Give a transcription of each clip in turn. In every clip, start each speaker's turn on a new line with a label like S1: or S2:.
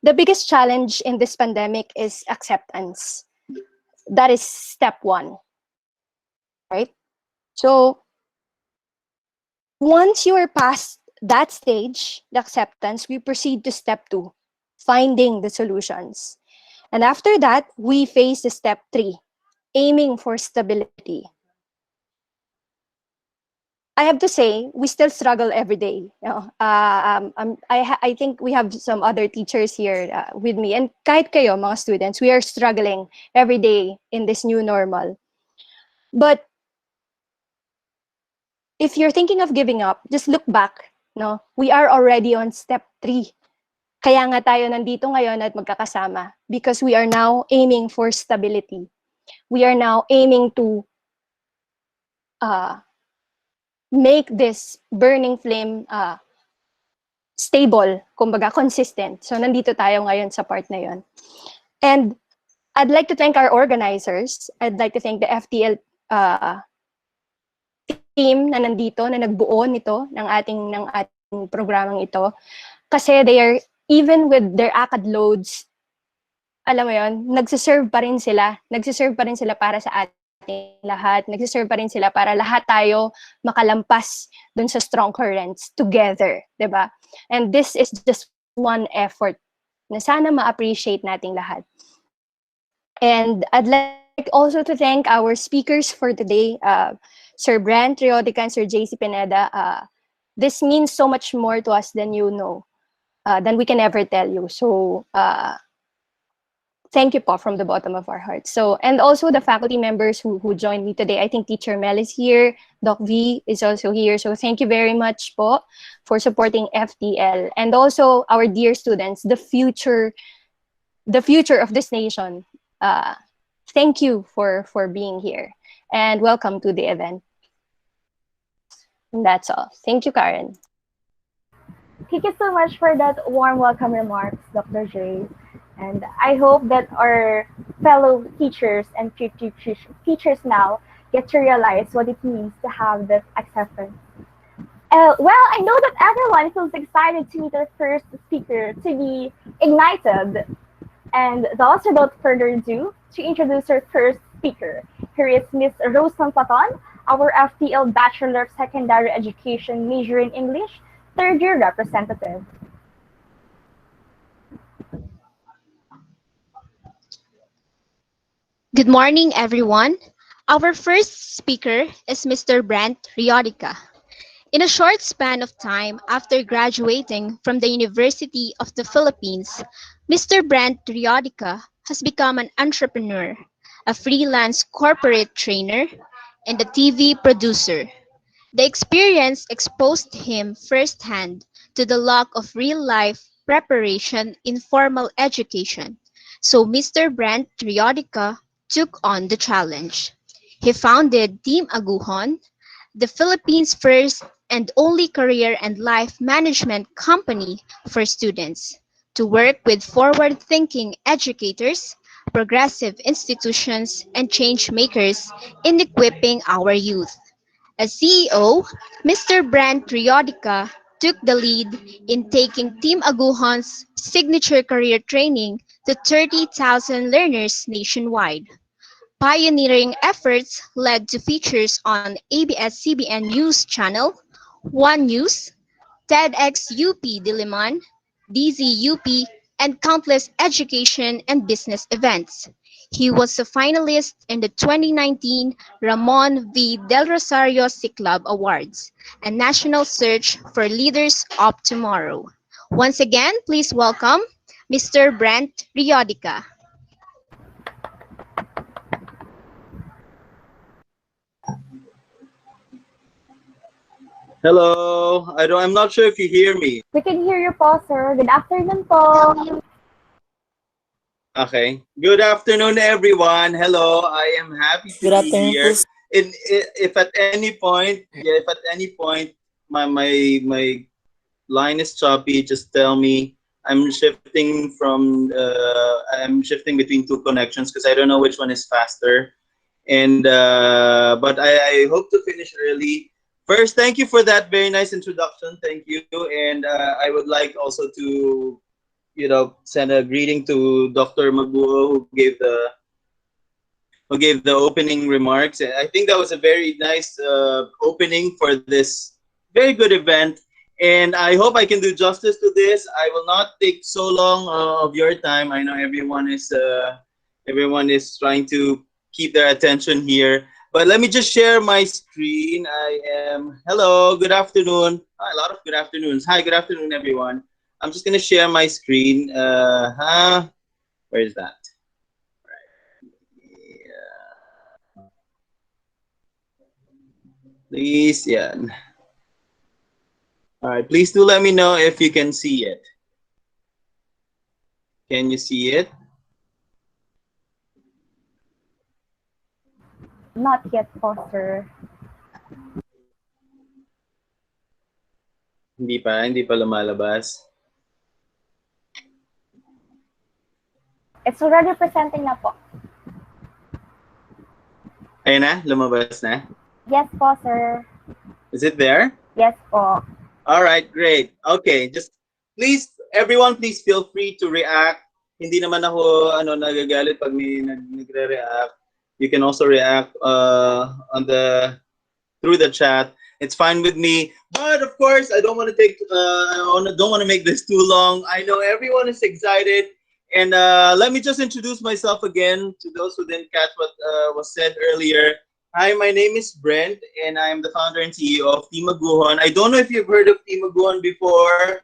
S1: The biggest challenge in this pandemic is acceptance. That is step one, right? So once you are past that stage, the acceptance, we proceed to step two, finding the solutions. And after that, we face the step three, aiming for stability. I have to say, we still struggle every day. You know? I think we have some other teachers here with me. And kahit kayo, mga students, we are struggling every day in this new normal. But if you're thinking of giving up, just look back. No? We are already on step three. Kaya nga tayo nandito ngayon at magkakasama because we are now aiming for stability. We are now aiming to make this burning flame stable, kumbaga consistent. So nandito tayo ngayon sa part na yon. And I'd like to thank our organizers. I'd like to thank the FTL team na nandito, na nagbuo nito ng ating programang ito. Kasi they are, even with their ACAD loads, alam mo yon, nagsiserve pa rin sila. Nagsiserve pa rin sila para sa ating lahat. Nagsiserve pa rin sila para lahat tayo makalampas dun sa strong currents together, 'di ba? And this is just one effort na sana ma-appreciate nating lahat. And I'd like also to thank our speakers for today, Sir Brent Triodica and Sir JC Pineda. This means so much more to us than you know, than we can ever tell you. So thank you po from the bottom of our hearts. So, and also the faculty members who joined me today. I think Teacher Mel is here. Doc V is also here. So thank you very much po for supporting FTL. And also our dear students, the future of this nation. Thank you for being here. And welcome to the event. And that's all. Thank you, Karen.
S2: Thank you so much for that warm welcome remarks, Dr. J. And I hope that our fellow teachers and teachers now get to realize what it means to have this acceptance. Well, I know that everyone feels excited to meet our first speaker, to be ignited. And thus, without further ado, to introduce our first speaker. Here is Ms. Rose Paton, our FTL Bachelor of Secondary Education major in English, third year representative.
S3: Good morning, everyone. Our first speaker is Mr. Brent Riodica. In a short span of time after graduating from the University of the Philippines, Mr. Brent Riodica has become an entrepreneur, a freelance corporate trainer, and a TV producer. The experience exposed him firsthand to the lack of real-life preparation in formal education, so Mr. Brent Riodica took on the challenge. He founded Team Aguhon, the Philippines' first and only career and life management company for students, to work with forward-thinking educators, progressive institutions, and change makers in equipping our youth. As CEO, Mr. Brent Triodica took the lead in taking Team Aguhon's signature career training to 30,000 learners nationwide. Pioneering efforts led to features on ABS-CBN News Channel, One News, TEDx UP Diliman, DZUP, and countless education and business events. He was a finalist in the 2019 Ramon V. Del Rosario Ciclab Awards, a national search for leaders of tomorrow. Once again, please welcome Mr. Brent Riodica.
S4: Hello. I'm not sure if you hear me.
S2: We can hear you po, sir. Good afternoon po.
S4: Okay. Good afternoon, everyone. Hello. I am happy to be here. If at any point, my line is choppy, just tell me. I'm shifting between two connections because I don't know which one is faster. And but I hope to finish early. First, thank you for that very nice introduction. Thank you. And I would like also to send a greeting to Dr. Maguo who gave the opening remarks. And I think that was a very nice opening for this very good event. And I hope I can do justice to this. I will not take so long of your time. I know everyone is trying to keep their attention here. But let me just share my screen. Hello, good afternoon. Hi, a lot of good afternoons. Hi, good afternoon, everyone. I'm just gonna share my screen. Where is that? Please, yeah. All right, please do let me know if you can see it. Can you see it?
S2: Not yet po, sir.
S4: Hindi pa lumalabas.
S2: It's already presenting na po.
S4: Ayun na, lumabas na.
S2: Yes po, sir.
S4: Is it there?
S2: Yes po.
S4: All right, great. Okay, just everyone please feel free to react. Hindi naman ako nagagalit pag may nagre-react. You can also react through the chat. It's fine with me. But of course, I don't want to make this too long. I know everyone is excited. And let me just introduce myself again to those who didn't catch what was said earlier. Hi, my name is Brent, and I'm the founder and CEO of Team Aguhon. I don't know if you've heard of Team Aguhon before.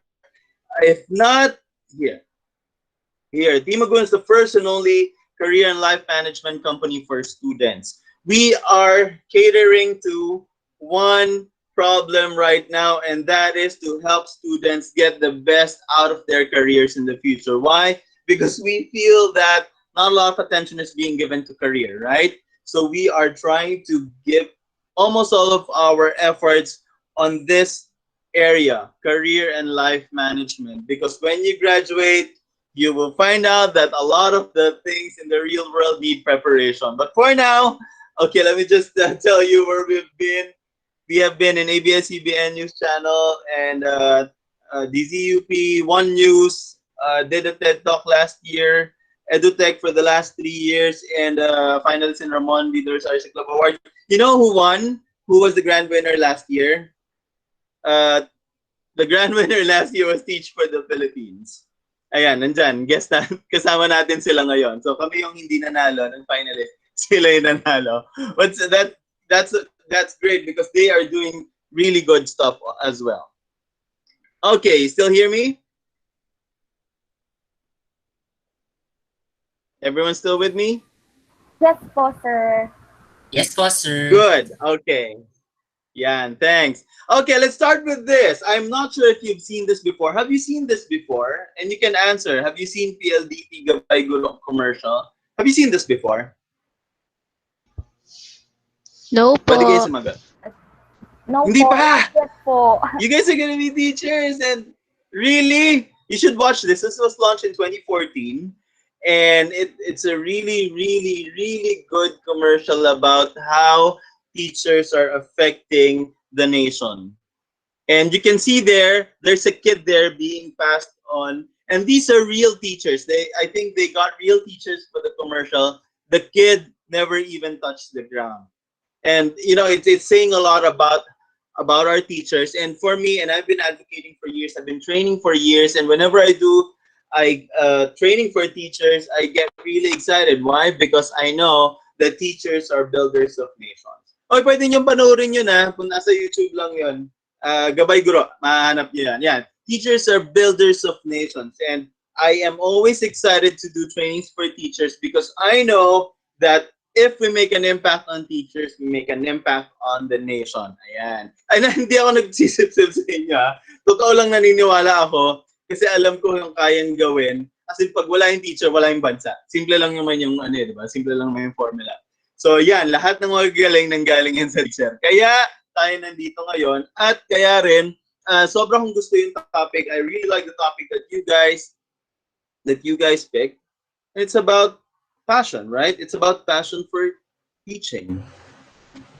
S4: If not, here, Team Aguhon is the first and only career and life management company for students. We are catering to one problem right now, and that is to help students get the best out of their careers in the future. Why? Because we feel that not a lot of attention is being given to career, right? So we are trying to give almost all of our efforts on this area, career and life management. Because when you graduate, you will find out that a lot of the things in the real world need preparation. But for now, okay, let me just tell you where we've been. We have been in ABS-CBN News Channel and DZUP, One News, did a TED Talk last year, Edutech for the last 3 years, and finalists in Ramon Leaders RC Club Award. You know who won? Who was the grand winner last year? The grand winner last year was Teach for the Philippines. Ayan, nandyan. Guess na, kasama natin sila ngayon. So kami yung hindi nanalo ng finalist. Sila yung nanalo. But that's great because they are doing really good stuff as well. Okay, you still hear me? Everyone still with me?
S2: Yes po, sir.
S5: Yes po, sir.
S4: Good. Okay. Yan, thanks. Okay, let's start with this. I'm not sure if you've seen this before. Have you seen this before? And you can answer. Have you seen PLDT Gabay Guro commercial? Have you seen this before?
S3: No
S4: Pwede kayo
S3: po.
S4: sumagot.
S2: No
S4: Hindi
S2: po.
S4: pa!
S2: Not yet po.
S4: You guys are gonna be teachers and really, you should watch this. This was launched in 2014 and it's a really, really, really good commercial about how teachers are affecting the nation. And you can see there's a kid there being passed on. And these are real teachers. I think they got real teachers for the commercial. The kid never even touched the ground. And it's saying a lot about our teachers. And for me, and I've been advocating for years, I've been training for years, and whenever I do training for teachers, I get really excited. Why? Because I know that teachers are builders of nations. Okay, pwede nyo panoorin yun kung nasa YouTube lang yun. Gabay Guro, mahanap nyo yan. Yan. Teachers are builders of nations. And I am always excited to do trainings for teachers because I know that if we make an impact on teachers, we make an impact on the nation. Ayan. Ay, hindi ako nagsisip-sip sa inyo. Totoo lang naniniwala ako kasi alam ko yung kayang gawin. Kasi pag wala yung teacher, wala yung bansa. Simple lang naman yung di ba? Simple lang naman yung formula. So yan, lahat ng magagaling nanggaling yan sa teacher. Kaya tayo nandito ngayon at kaya rin sobrang gusto yung topic. I really like the topic that you guys picked. It's about passion, right? It's about passion for teaching.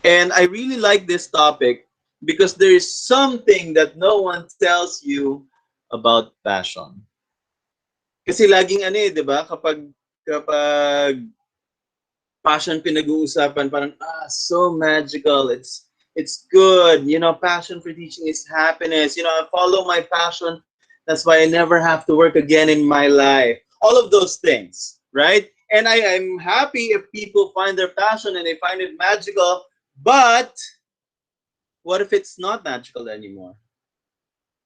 S4: And I really like this topic because there is something that no one tells you about passion. Kasi laging ano eh, di ba? Kapag passion pinag-uusapan, parang, so magical. It's good. You know, passion for teaching is happiness. You know, I follow my passion. That's why I never have to work again in my life. All of those things, right? And I'm happy if people find their passion and they find it magical. But what if it's not magical anymore?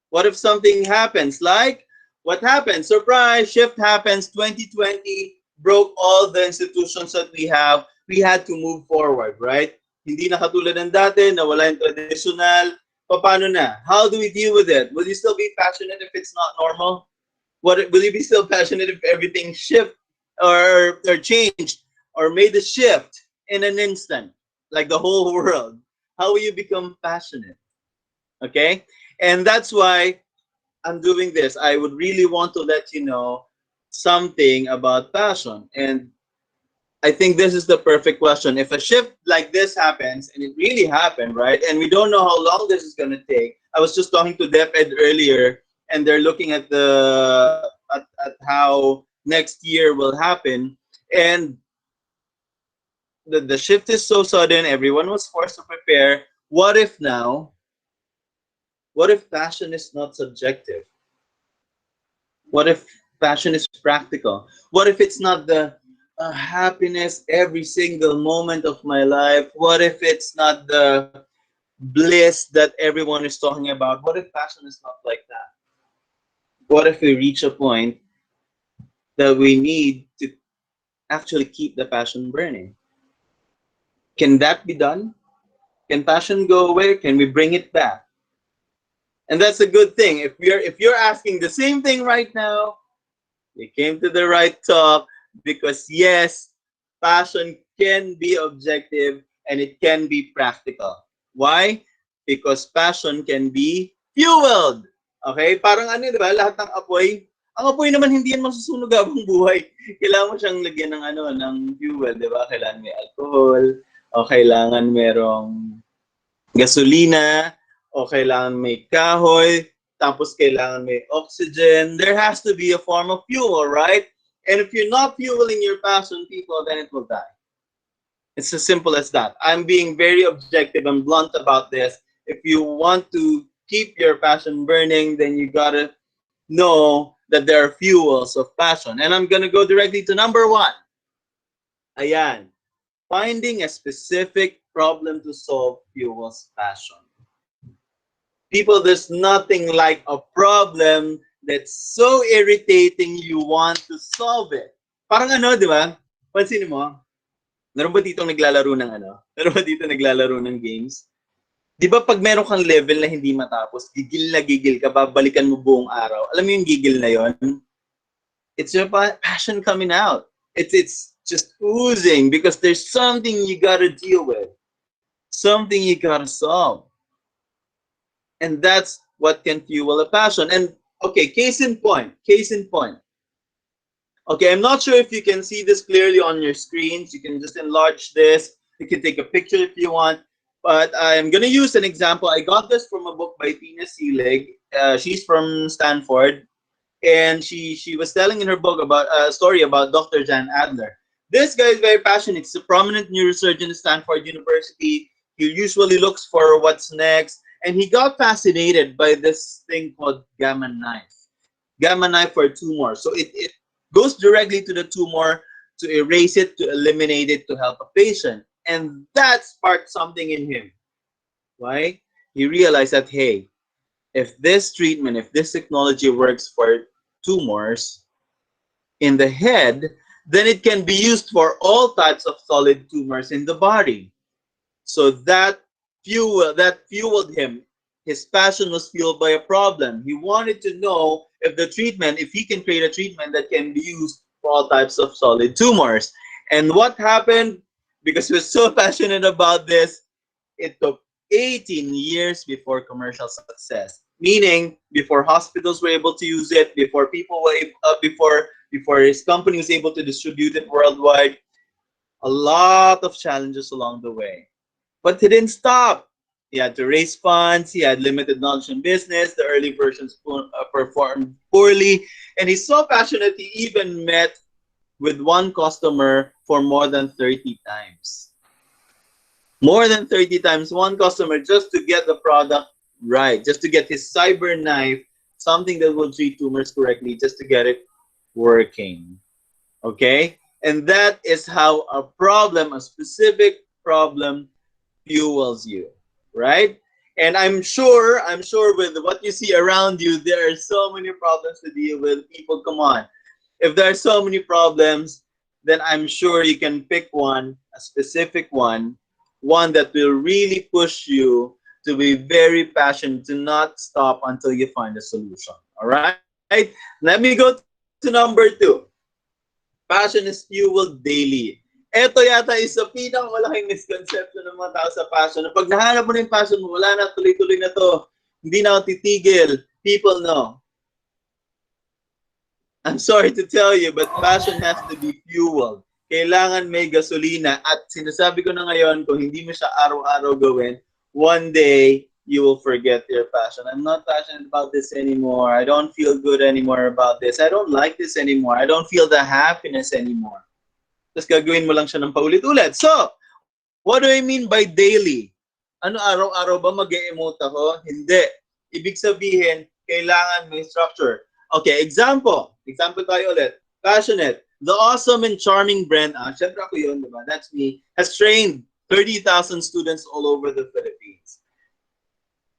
S4: What if something happens? Like what happened? Surprise, shift happens. 2020 broke all the institutions that we have. We had to move forward, right? Hindi na katulad ng dati, nawala yung traditional. Paano na? How do we deal with it? Will you still be passionate if it's not normal? Will you be still passionate if everything shift or changed or made a shift in an instant, like the whole world? How will you become passionate? Okay, and that's why I'm doing this. I would really want to let you know something about passion. And I think this is the perfect question. If a shift like this happens, and it really happened, right? And we don't know how long this is going to take. I was just talking to DepEd earlier, and they're looking at at how next year will happen. And the shift is so sudden. Everyone was forced to prepare. What if now? What if passion is not subjective? What if passion is practical? What if it's not the happiness every single moment of my life? What if it's not the bliss that everyone is talking about? What if passion is not like that? What if we reach a point that we need to actually keep the passion burning? Can that be done? Can passion go away? Can we bring it back? And that's a good thing. If you're asking the same thing right now, you came to the right talk, because yes, passion can be objective and it can be practical. Why? Because passion can be fueled. Okay? Parang ano, di ba? Lahat ng apoy, ang apoy naman hindi yan masusunog habang buhay. Kailangan mo siyang lagyan ng ano, ng fuel, di ba? Kailangan may alcohol, o kailangan merong gasolina, o kailangan may kahoy, tapos kailangan may oxygen. There has to be a form of fuel, right? And if you're not fueling your passion, people, then it will die. It's as simple as that. I'm being very objective and blunt about this. If you want to keep your passion burning, then you gotta know that there are fuels of passion. And I'm gonna go directly to number one. Ayan. Finding a specific problem to solve fuels passion. People, there's nothing like a problem that's so irritating you want to solve it. Parang ano, di ba? Pansin mo, meron ba dito naglalaro ng ano? Meron ba dito naglalaro ng games? Di ba pag meron kang level na hindi matapos, gigil na gigil ka, babalikan mo buong araw. Alam mo yung gigil na yon? It's your passion coming out. It's just oozing because there's something you gotta deal with. Something you gotta solve. And that's what can fuel a passion. And okay, case in point. Okay, I'm not sure if you can see this clearly on your screens. You can just enlarge this. You can take a picture if you want. But I'm going to use an example. I got this from a book by Tina Seelig. She's from Stanford. And she was telling in her book about a story about Dr. Jan Adler. This guy is very passionate. He's a prominent neurosurgeon at Stanford University. He usually looks for what's next. And he got fascinated by this thing called gamma knife. Gamma knife for tumor. So it goes directly to the tumor to erase it, to eliminate it, to help a patient. And that sparked something in him. Why? He realized that, hey, if this treatment, if this technology works for tumors in the head, then it can be used for all types of solid tumors in the body. So that fueled him. His passion was fueled by a problem. He wanted to know if he can create a treatment that can be used for all types of solid tumors. And what happened? Because he was so passionate about this, it took 18 years before commercial success. Meaning, before hospitals were able to use it, before people were before his company was able to distribute it worldwide, a lot of challenges along the way. But he didn't stop. He had to raise funds. He had limited knowledge in business. The early versions performed poorly. And he's so passionate, he even met with one customer for more than 30 times. More than 30 times, one customer just to get the product right, just to get his cyber knife, something that will treat tumors correctly, just to get it working. Okay? And that is how a problem, a specific problem, fuels you, right? And I'm sure with what you see around you, there are so many problems to deal with. People, come on. If there are so many problems, then I'm sure you can pick one, a specific one that will really push you to be very passionate, to not stop until you find a solution. All right? Let me go to number 2. Passion is fueled daily. Ito yata is sa pinakamalaking misconception ng mga tao sa passion. Na pag nahanap mo na yung passion mo, wala na, tuloy-tuloy na to. Hindi na ako titigil. People know. I'm sorry to tell you, but passion has to be fueled. Kailangan may gasolina. At sinasabi ko na ngayon, kung hindi mo siya araw-araw gawin, one day, you will forget your passion. I'm not passionate about this anymore. I don't feel good anymore about this. I don't like this anymore. I don't feel the happiness anymore. Tapos gagawin mo lang siya ng paulit-ulit. So, what do I mean by daily? Ano, araw-araw ba mag-e-emote ako? Hindi. Ibig sabihin, kailangan may structure. Okay, example. Example tayo ulit. Passionate. The awesome and charming brand, syempre ako yun, diba? That's me, has trained 30,000 students all over the Philippines.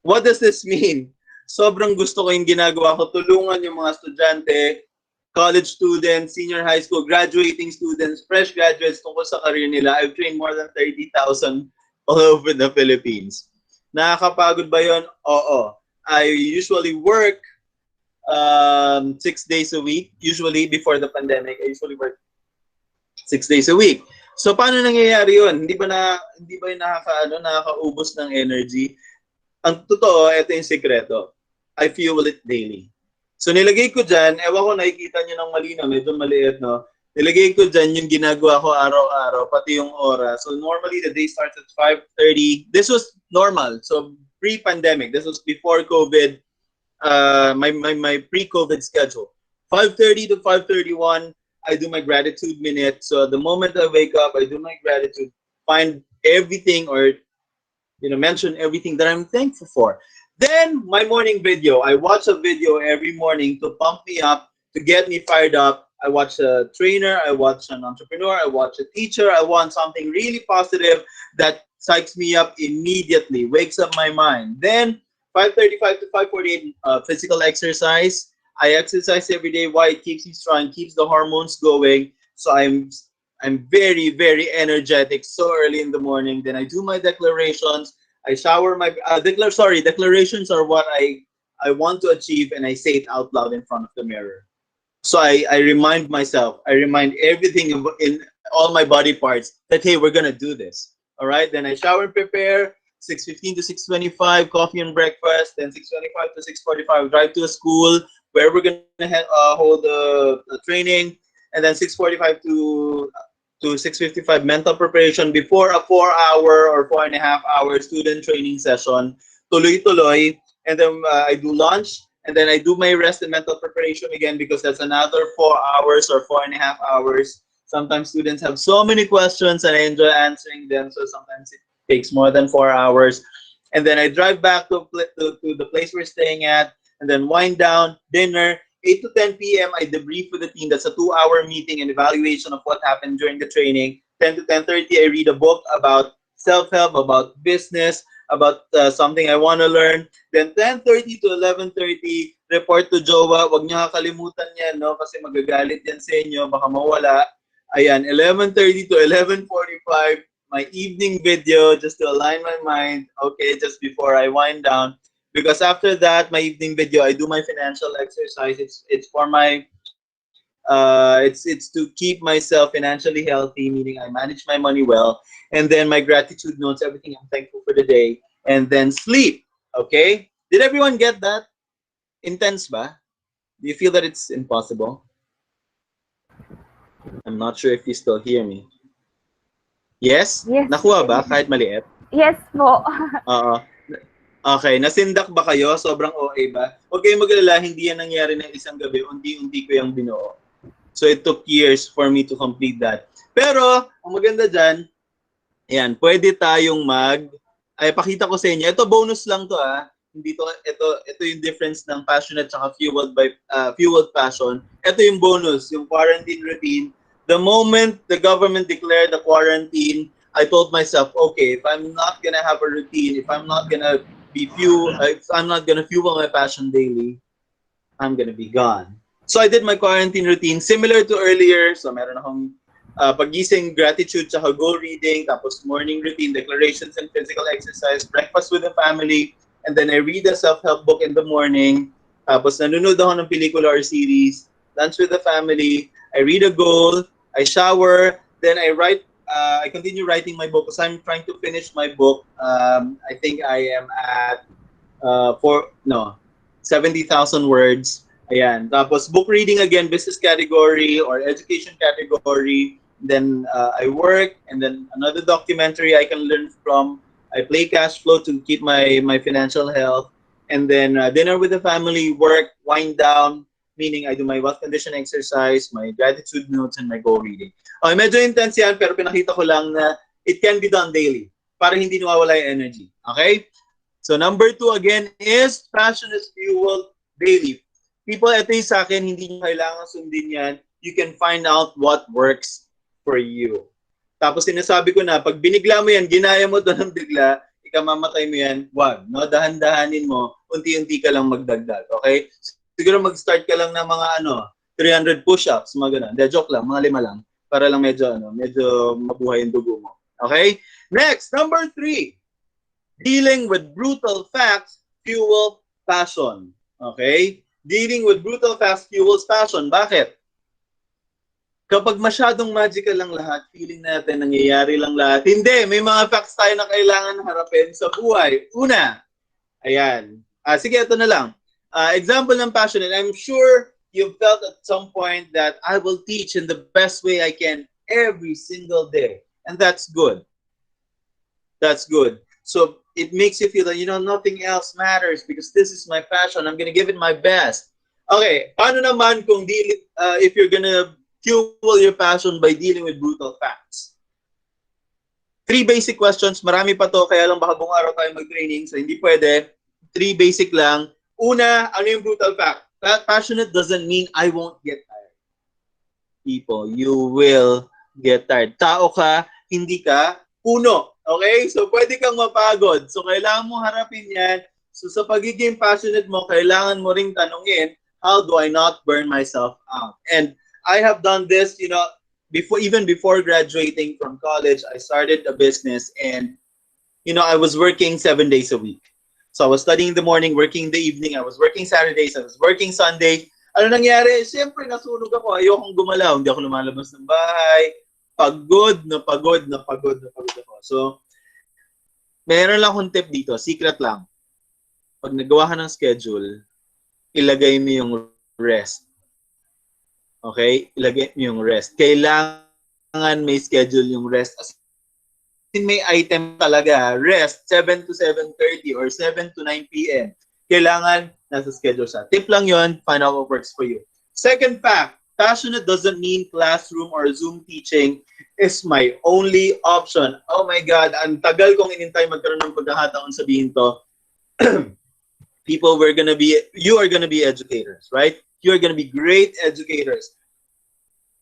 S4: What does this mean? Sobrang gusto ko yung ginagawa ko. Tulungan yung mga estudyante, college students, senior high school, graduating students, fresh graduates tungkol sa career nila. I've trained more than 30,000 all over the Philippines. Nakakapagod ba yun? Oo. I usually work 6 days a week. Usually, before the pandemic, I usually work 6 days a week. So, paano nangyayari yun? Hindi ba yung nakakaubos ng energy? Ang totoo, ito yung sekreto. I fuel it daily. So, nilagay ko dyan, ewan ko nakikita nyo ng malinaw, medyo maliit, no? Nilagay ko dyan yung ginagawa ko araw-araw, pati yung oras. So, normally, the day starts at 5:30. This was normal. So, pre-pandemic. This was before COVID. My pre-COVID schedule. 5:30 to 5:31, I do my gratitude minute. So, the moment I wake up, I do my gratitude, find everything or mention everything that I'm thankful for. Then my morning video. I watch a video every morning to pump me up, to get me fired up. I watch a trainer, I watch an entrepreneur, I watch a teacher. I want something really positive that psychs me up immediately, wakes up my mind. Then 5:35 to 5:48, physical exercise. I exercise every day. Why? It keeps me strong, keeps the hormones going. So I'm very, very energetic so early in the morning. Then I do my declarations. I shower my declarations are what I want to achieve, and I say it out loud in front of the mirror. So I remind myself, I remind everything in all my body parts that, hey, we're gonna do this. All right. Then I shower and prepare. 6:15 to 6:25, coffee and breakfast. Then 6:25 to 6:45, drive to a school where we're gonna hold the training. And then 6:45 to 6:55 mental preparation before a 4-hour or 4.5-hour student training session. Tuloy-tuloy. And then I do lunch. And then I do my rest and mental preparation again because that's another 4 hours or 4.5 hours. Sometimes students have so many questions and I enjoy answering them. So sometimes it takes more than 4 hours. And then I drive back to the place we're staying at and then wind down, dinner. 8 to 10 p.m. I debrief with the team. That's a 2-hour meeting and evaluation of what happened during the training. 10 to 10:30, I read a book about self-help, about business, about something I want to learn. Then 10:30 to 11:30, report to Jowa. Wag niyo kakalimutan yan, no? Kasi magagalit yan sa inyo. Baka mawala. Ayan, 11:30 to 11:45, my evening video just to align my mind. Okay, just before I wind down. Because after that, my evening video, I do my financial exercise. It's for my it's to keep myself financially healthy, meaning I manage my money well. And then my gratitude notes, everything I'm thankful for the day, and then sleep. Okay? Did everyone get that? Intense ba? Do you feel that it's impossible? I'm not sure if you still hear me. Yes?
S2: Yes.
S4: Nakuha ba kahit maliit?
S2: Yes po.
S4: Okay, nasindak ba kayo? Sobrang OA ba? Huwag kayong mag-alala, hindi yan nangyari ng isang gabi. Unti-unti ko yung binuo. So it took years for me to complete that. Pero, ang maganda dyan, ayan, pwede tayong ay pakita ko sa inyo. Ito bonus lang to Hindi to, ito yung difference ng passionate at fueled passion. Ito yung bonus, yung quarantine routine. The moment the government declared the quarantine, I told myself, okay, if I'm not gonna have a routine, if I'm not gonna if I'm not gonna fuel my passion daily, I'm gonna be gone. So I did my quarantine routine similar to earlier. So meron akong pagising, gratitude, tsaka goal reading, tapos morning routine, declarations and physical exercise, breakfast with the family, and then I read a self-help book in the morning. Tapos nanonood ako ng pelikula or series, lunch with the family, I read a goal, I shower, then I continue writing my book because I'm trying to finish my book. I think I am at 70,000 words. Ayan. Tapos book reading again, business category or education category. Then I work, and then another documentary I can learn from. I play cash flow to keep my financial health. And then dinner with the family, work, wind down, meaning I do my wealth condition exercise, my gratitude notes, and my goal reading. Okay, medyo intense yan, pero pinakita ko lang na it can be done daily para hindi nawawala yung energy. Okay? So number 2 again is passion is fueled daily. People, ito yung sa akin, hindi nyo kailangan sundin yan. You can find out what works for you. Tapos sinasabi ko na, pag binigla mo yan, ginaya mo to ng bigla, ikamamatay mo yan, wag. No? Dahan-dahanin mo, unti-unti ka lang magdagdag. Okay? Siguro mag-start ka lang ng mga 300 push-ups, mga ganun. De, joke lang, mga 5 lang. Para lang medyo mabuhay yung dugo mo. Okay? Next, number 3. Dealing with brutal facts fuel passion. Okay? Dealing with brutal facts fuels passion. Bakit? Kapag masyadong magical lang lahat, feeling natin nangyayari lang lahat. Hindi, may mga facts tayo na kailangan harapin sa buhay. Una, ayan. Sige, ito na lang. Example ng passion, and I'm sure you felt at some point that I will teach in the best way I can every single day. And that's good. That's good. So it makes you feel that, nothing else matters because this is my passion. I'm going to give it my best. Okay, paano naman kung if you're going to fuel your passion by dealing with brutal facts? 3 basic questions. Marami pa to, kaya lang baka buong araw tayo mag-training, so hindi pwede. 3 basic lang. Una, ano yung brutal fact? Passionate doesn't mean I won't get tired. People, you will get tired. Tao ka, hindi ka puno. Okay? So, pwede kang mapagod. So, kailangan mo harapin yan. So, sa pagiging passionate mo, kailangan mo ring tanungin, how do I not burn myself out? And I have done this, even before graduating from college, I started a business, and, I was working 7 days a week. So, I was studying in the morning, working in the evening. I was working Saturdays. I was working Sunday. Ano nangyari? Siyempre, nasunog ako. Ayokong gumalaw. Hindi ako lumalabas ng bahay. Pagod ako. So, meron lang akong tip dito. Secret lang. Pag nagawa ka ng schedule, ilagay mo yung rest. Okay? Ilagay mo yung rest. Kailangan may schedule yung rest. As in, may item talaga. Rest, 7 to 7:30 or 7 to 9 p.m. Kailangan nasa schedule siya. Tip lang yon. Find out what works for you. Second fact, passionate doesn't mean classroom or Zoom teaching is my only option. Oh my God, ang tagal kong inintay magkaroon ng pagkakataon sabihin to. People, you are gonna be educators, right? You are gonna be great educators.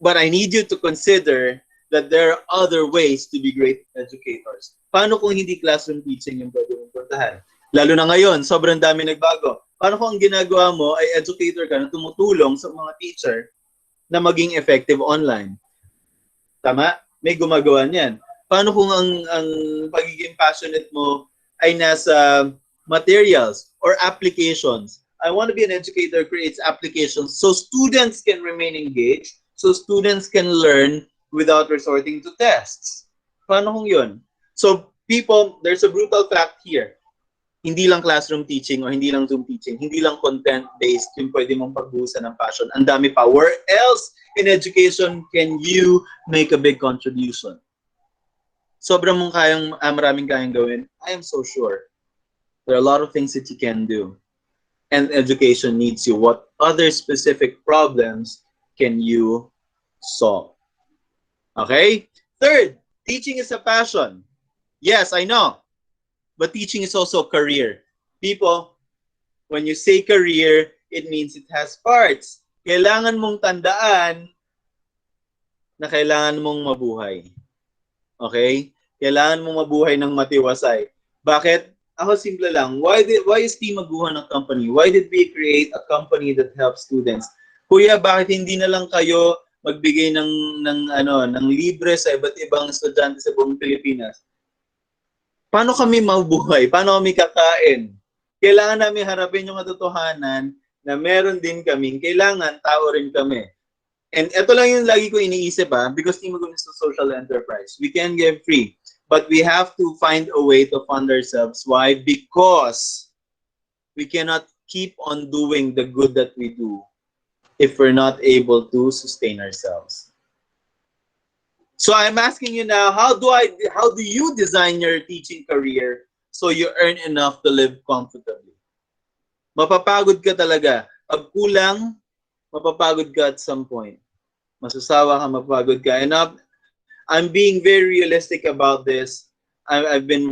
S4: But I need you to consider that there are other ways to be great educators. Paano kung hindi classroom teaching yung pwede mong puntahan? Lalo na ngayon, sobrang dami nagbago. Paano kung ang ginagawa mo ay educator ka na tumutulong sa mga teacher na maging effective online? Tama? May gumagawa niyan. Paano kung ang pagiging passionate mo ay nasa materials or applications? I want to be an educator who creates applications so students can remain engaged, so students can learn without resorting to tests. Paano kung yun? So people, there's a brutal fact here. Hindi lang classroom teaching o hindi lang Zoom teaching, hindi lang content-based yung pwede mong pagbuhusan ng passion. Ang dami pa. Where else in education can you make a big contribution? Sobrang maraming kayang gawin. I am so sure. There are a lot of things that you can do. And education needs you. What other specific problems can you solve? Okay? Third, teaching is a passion. Yes, I know. But teaching is also a career. People, when you say career, it means it has parts. Kailangan mong tandaan na kailangan mong mabuhay. Okay? Kailangan mong mabuhay ng matiwasay. Bakit? Ako simple lang. Why is Team Maguhan a company? Why did we create a company that helps students? Kuya, bakit hindi na lang kayo magbigay ng libre sa iba't ibang estudyante sa buong Pilipinas? Paano kami mabuhay? Paano kami kakain? Kailangan namin harapin yung katotohanan na meron din kaming kailangan, tao rin kami. And ito lang yung lagi ko iniisip because Team Maguhan is a social enterprise. We can give free, but we have to find a way to fund ourselves. Why? Because we cannot keep on doing the good that we do if we're not able to sustain ourselves. So I'm asking you now, how do you design your teaching career so you earn enough to live comfortably? Mapapagod ka talaga. Pag kulang, mapapagod ka at some point. Masasawa ka, mapapagod ka. And I'm being very realistic about this. I've been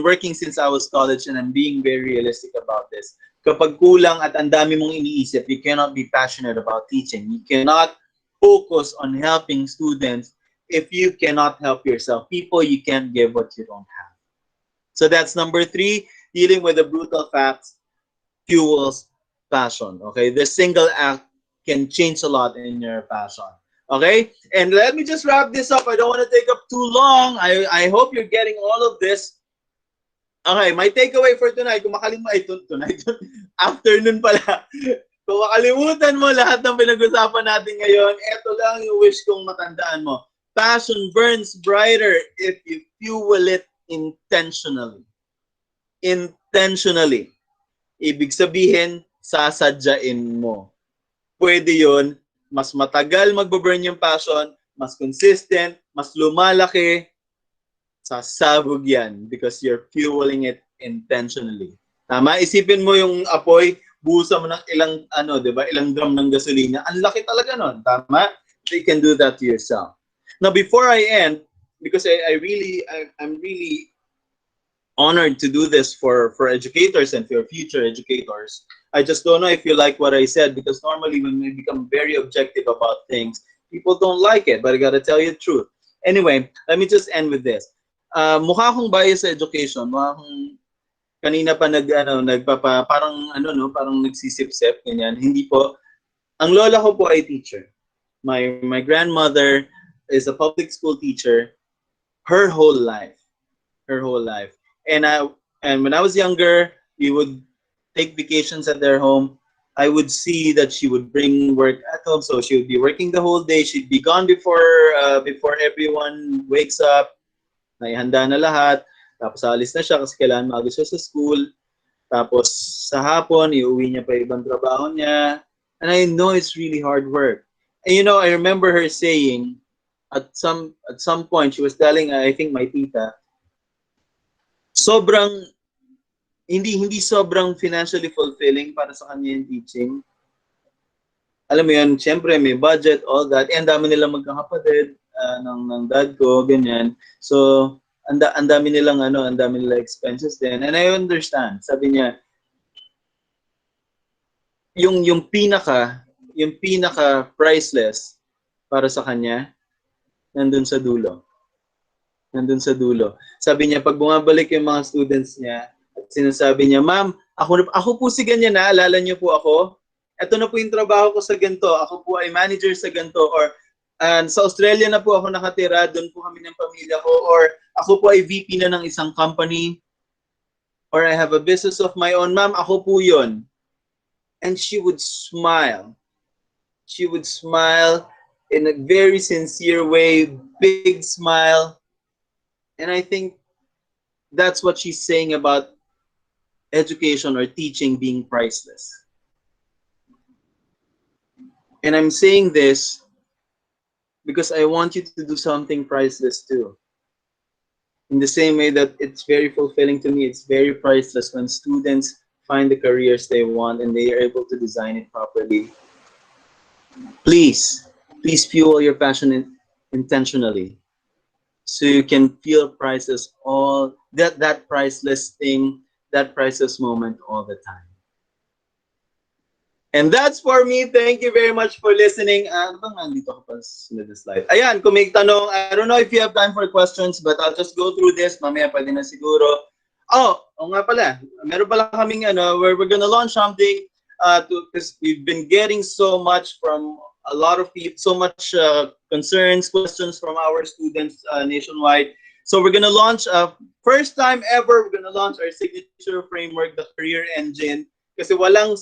S4: working since I was college, and I'm being very realistic about this. Kapag kulang at ang dami mong iniisip, you cannot be passionate about teaching. You cannot focus on helping students if you cannot help yourself. People, you can't give what you don't have. So that's number 3, dealing with the brutal facts fuels passion. Okay, the single act can change a lot in your passion. Okay, and let me just wrap this up. I don't want to take up too long. I hope you're getting all of this. Okay, my takeaway for tonight, kung tonight, afternoon pala. Kung makalimutan mo lahat ng pinag-usapan natin ngayon, eto lang yung wish kong matandaan mo. Passion burns brighter if you fuel it intentionally. Intentionally. Ibig sabihin, sasadyain mo. Pwede yun, mas matagal magbaburn yung passion, mas consistent, mas lumalaki, sasabog yan because you're fueling it intentionally. Tama? Isipin mo yung apoy, buhusan mo ng ilang drum ng gasolina. Ang laki talaga nun. Tama? So you can do that to yourself. Now, before I end, because I'm really honored to do this for educators and for future educators. I just don't know if you like what I said, because normally when we become very objective about things, people don't like it, but I gotta tell you the truth. Anyway, let me just end with this. Mukha akong bias sa education. Mukha akong kanina pa parang nagsisip-sip, ganyan. Hindi po. Ang lola ko po ay teacher. My grandmother is a public school teacher her whole life. And when I was younger, we would take vacations at their home. I would see that she would bring work at home, so she would be working the whole day. She'd be gone before everyone wakes up. Naihanda na lahat. Tapos alis na siya kasi kailangan maaga siya sa school. Tapos sa hapon, iuwi niya pa ibang trabaho niya. And I know it's really hard work. And I remember her saying, at some point, she was telling, I think my tita, hindi sobrang financially fulfilling para sa kanya yung teaching. Alam mo yun, syempre may budget, all that. And dami nila magkakapatid ng dad ko, ganyan. So, ang dami nilang expenses din. And I understand. Sabi niya, yung pinaka priceless para sa kanya, nandun sa dulo. Sabi niya, pag bumabalik yung mga students niya, at sinasabi niya, ma'am, ako po si ganyan na, alala niyo po ako? Ito na po yung trabaho ko sa ganito. Ako po ay manager sa ganito. Or sa Australia na po ako nakatira, doon po kami ng pamilya ko. Or ako po ay VP na ng isang company. Or I have a business of my own. Ma'am, ako po yun. And she would smile. She would smile in a very sincere way, big smile. And I think that's what she's saying about education or teaching being priceless. And I'm saying this because I want you to do something priceless too. In the same way that it's very fulfilling to me, it's very priceless when students find the careers they want and they are able to design it properly. Please, please fuel your passion intentionally, so you can feel priceless all that priceless thing, that priceless moment all the time. And that's for me. Thank you very much for listening. Ano bang nandito ko pa sa sunod na slide? Ayan, kung may tanong, I don't know if you have time for questions, but I'll just go through this. Mamaya pwede na siguro. Oh nga pala. Meron pala kaming where we're gonna launch something because we've been getting so much from a lot of people, so much concerns, questions from our students nationwide. So we're gonna launch first time ever. We're gonna launch our signature framework, the Career Engine. Kasi walang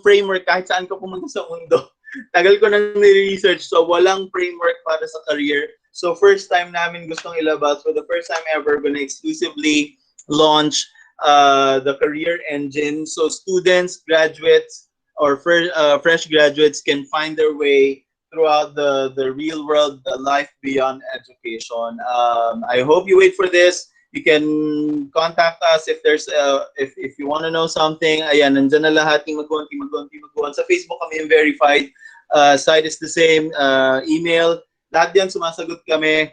S4: framework kahit saan ka pumunta sa mundo. Tagal ko nang ni-research, so walang framework para sa career. So first time namin gustong ilabas. For the first time ever, we're gonna exclusively launch the Career Engine. So students, graduates, or fresh graduates can find their way throughout the real world, the life beyond education. I hope you wait for this. You can contact us if there's if you want to know something. Ayan, nandiyan na lahat. Team Magbuon. Sa Facebook kami yung verified. Site is the same. Email. Lahat yan sumasagot kami.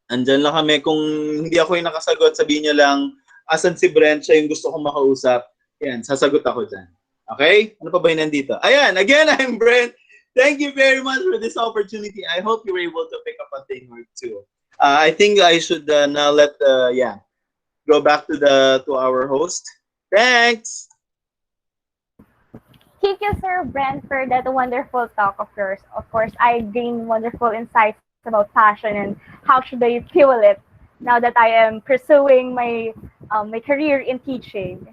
S4: Andyan lang kami. Kung hindi ako yung nakasagot, sabihin niyo lang, asan si Brent? Siya yung gusto kong makausap. Yan, sasagot ako dyan. Okay? Ano pa ba yung nandito? Ayan, again, I'm Brent. Thank you very much for this opportunity. I hope you were able to pick up a thing or two. I think I should now let go back to our host. Thanks.
S2: Thank you, Sir Brent, for that wonderful talk of yours. Of course, I gained wonderful insights about passion and how should I fuel it now that I am pursuing my my career in teaching.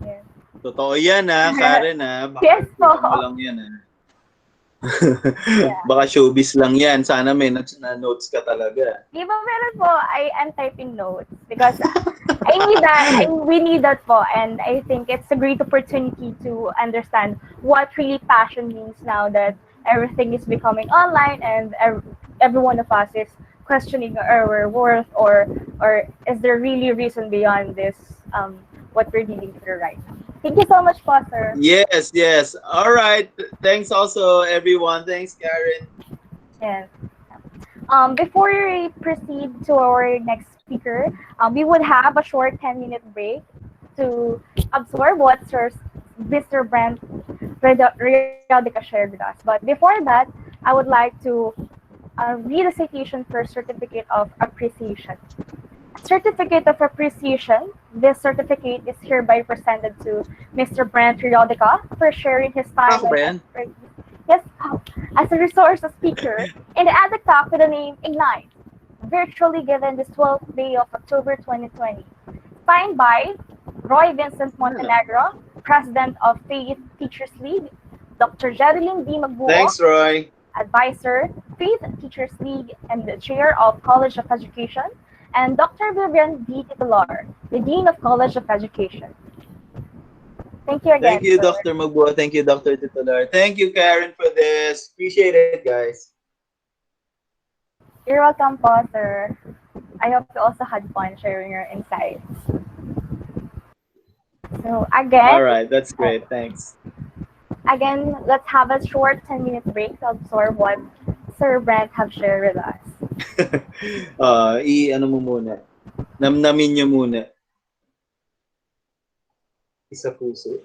S2: Yeah.
S4: Totoo yan Karen Baka
S2: Yes po.
S4: mo lang yan Baka showbiz lang yan. Sana may na-notes ka talaga.
S2: Di ba meron po, I am typing notes because I need that, we need that po, and I think it's a great opportunity to understand what really passion means now that everything is becoming online and every one of us is questioning our worth or is there really a reason beyond this what we're dealing through right now. Thank you so much po, sir.
S4: Yes. All right. Thanks also, everyone. Thanks, Karen.
S2: Yes. Before we proceed to our next speaker, we would have a short 10-minute break to absorb what Mr. Brent Riodica shared with us. But before that, I would like to read a citation for Certificate of Appreciation. Certificate of Appreciation. This certificate is hereby presented to Mr. Brent Riodica for sharing his time as a resource speaker in the Eductalk with the name Ignite, virtually given this 12th day of October 2020. Signed by Roy Vincent Montenegro, President of Faith Teachers League, Dr. Jerilyn D. Magbuo,
S4: Thanks, Roy.
S2: Advisor, Faith Teachers League, and the Chair of College of Education, and Dr. Vivian D. Titular, the Dean of College of Education. Thank you again.
S4: Thank you, Dr. Magbuo. Thank you, Dr. Titular. Thank you, Karen, for this. Appreciate it, guys.
S2: You're welcome po, sir. I hope you also had fun sharing your insights. So again,
S4: all right, that's great. Thanks.
S2: Again, let's have a short 10-minute break to absorb what Sir Brent have shared with us.
S4: Ano mo muna. Namnamin niyo muna. Isa puso.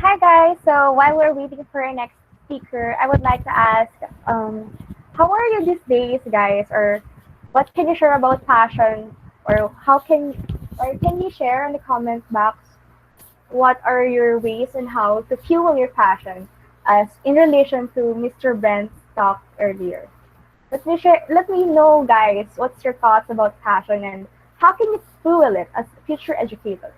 S2: Hi guys. So while we're waiting for our next speaker, I would like to ask, how are you these days, guys? Or what can you share about passion? Or can you share in the comment box what are your ways and how to fuel your passion, as in relation to Mr. Brent's talk earlier? Let me know, guys, what's your thoughts about passion and how can you fuel it as future educators?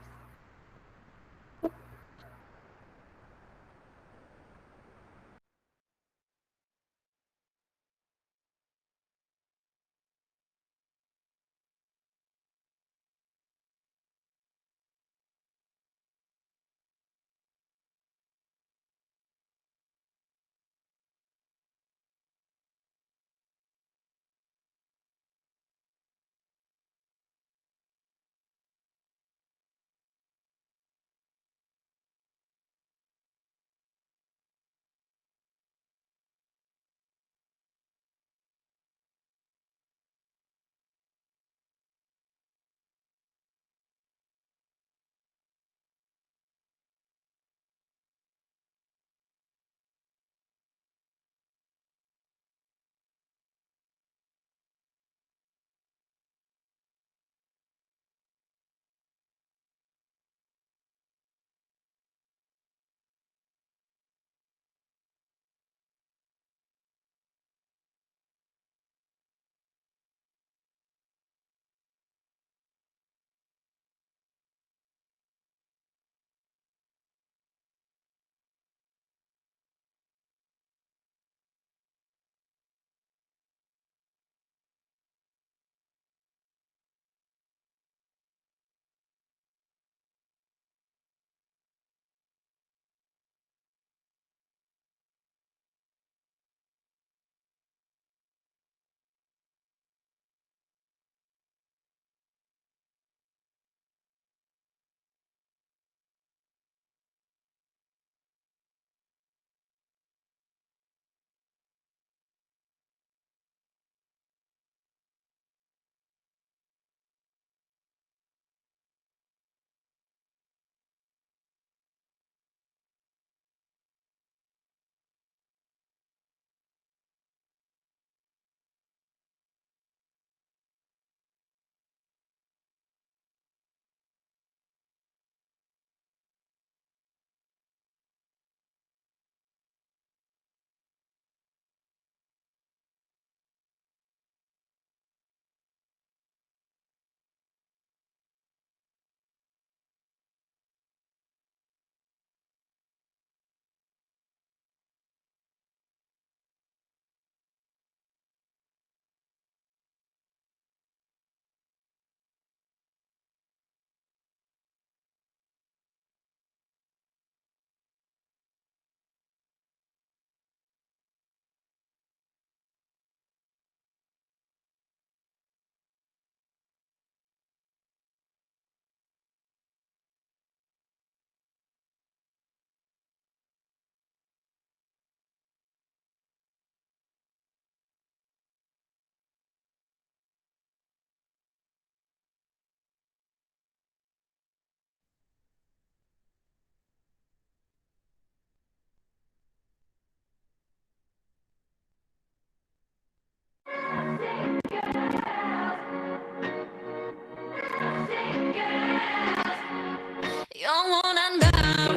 S5: 영원한 밤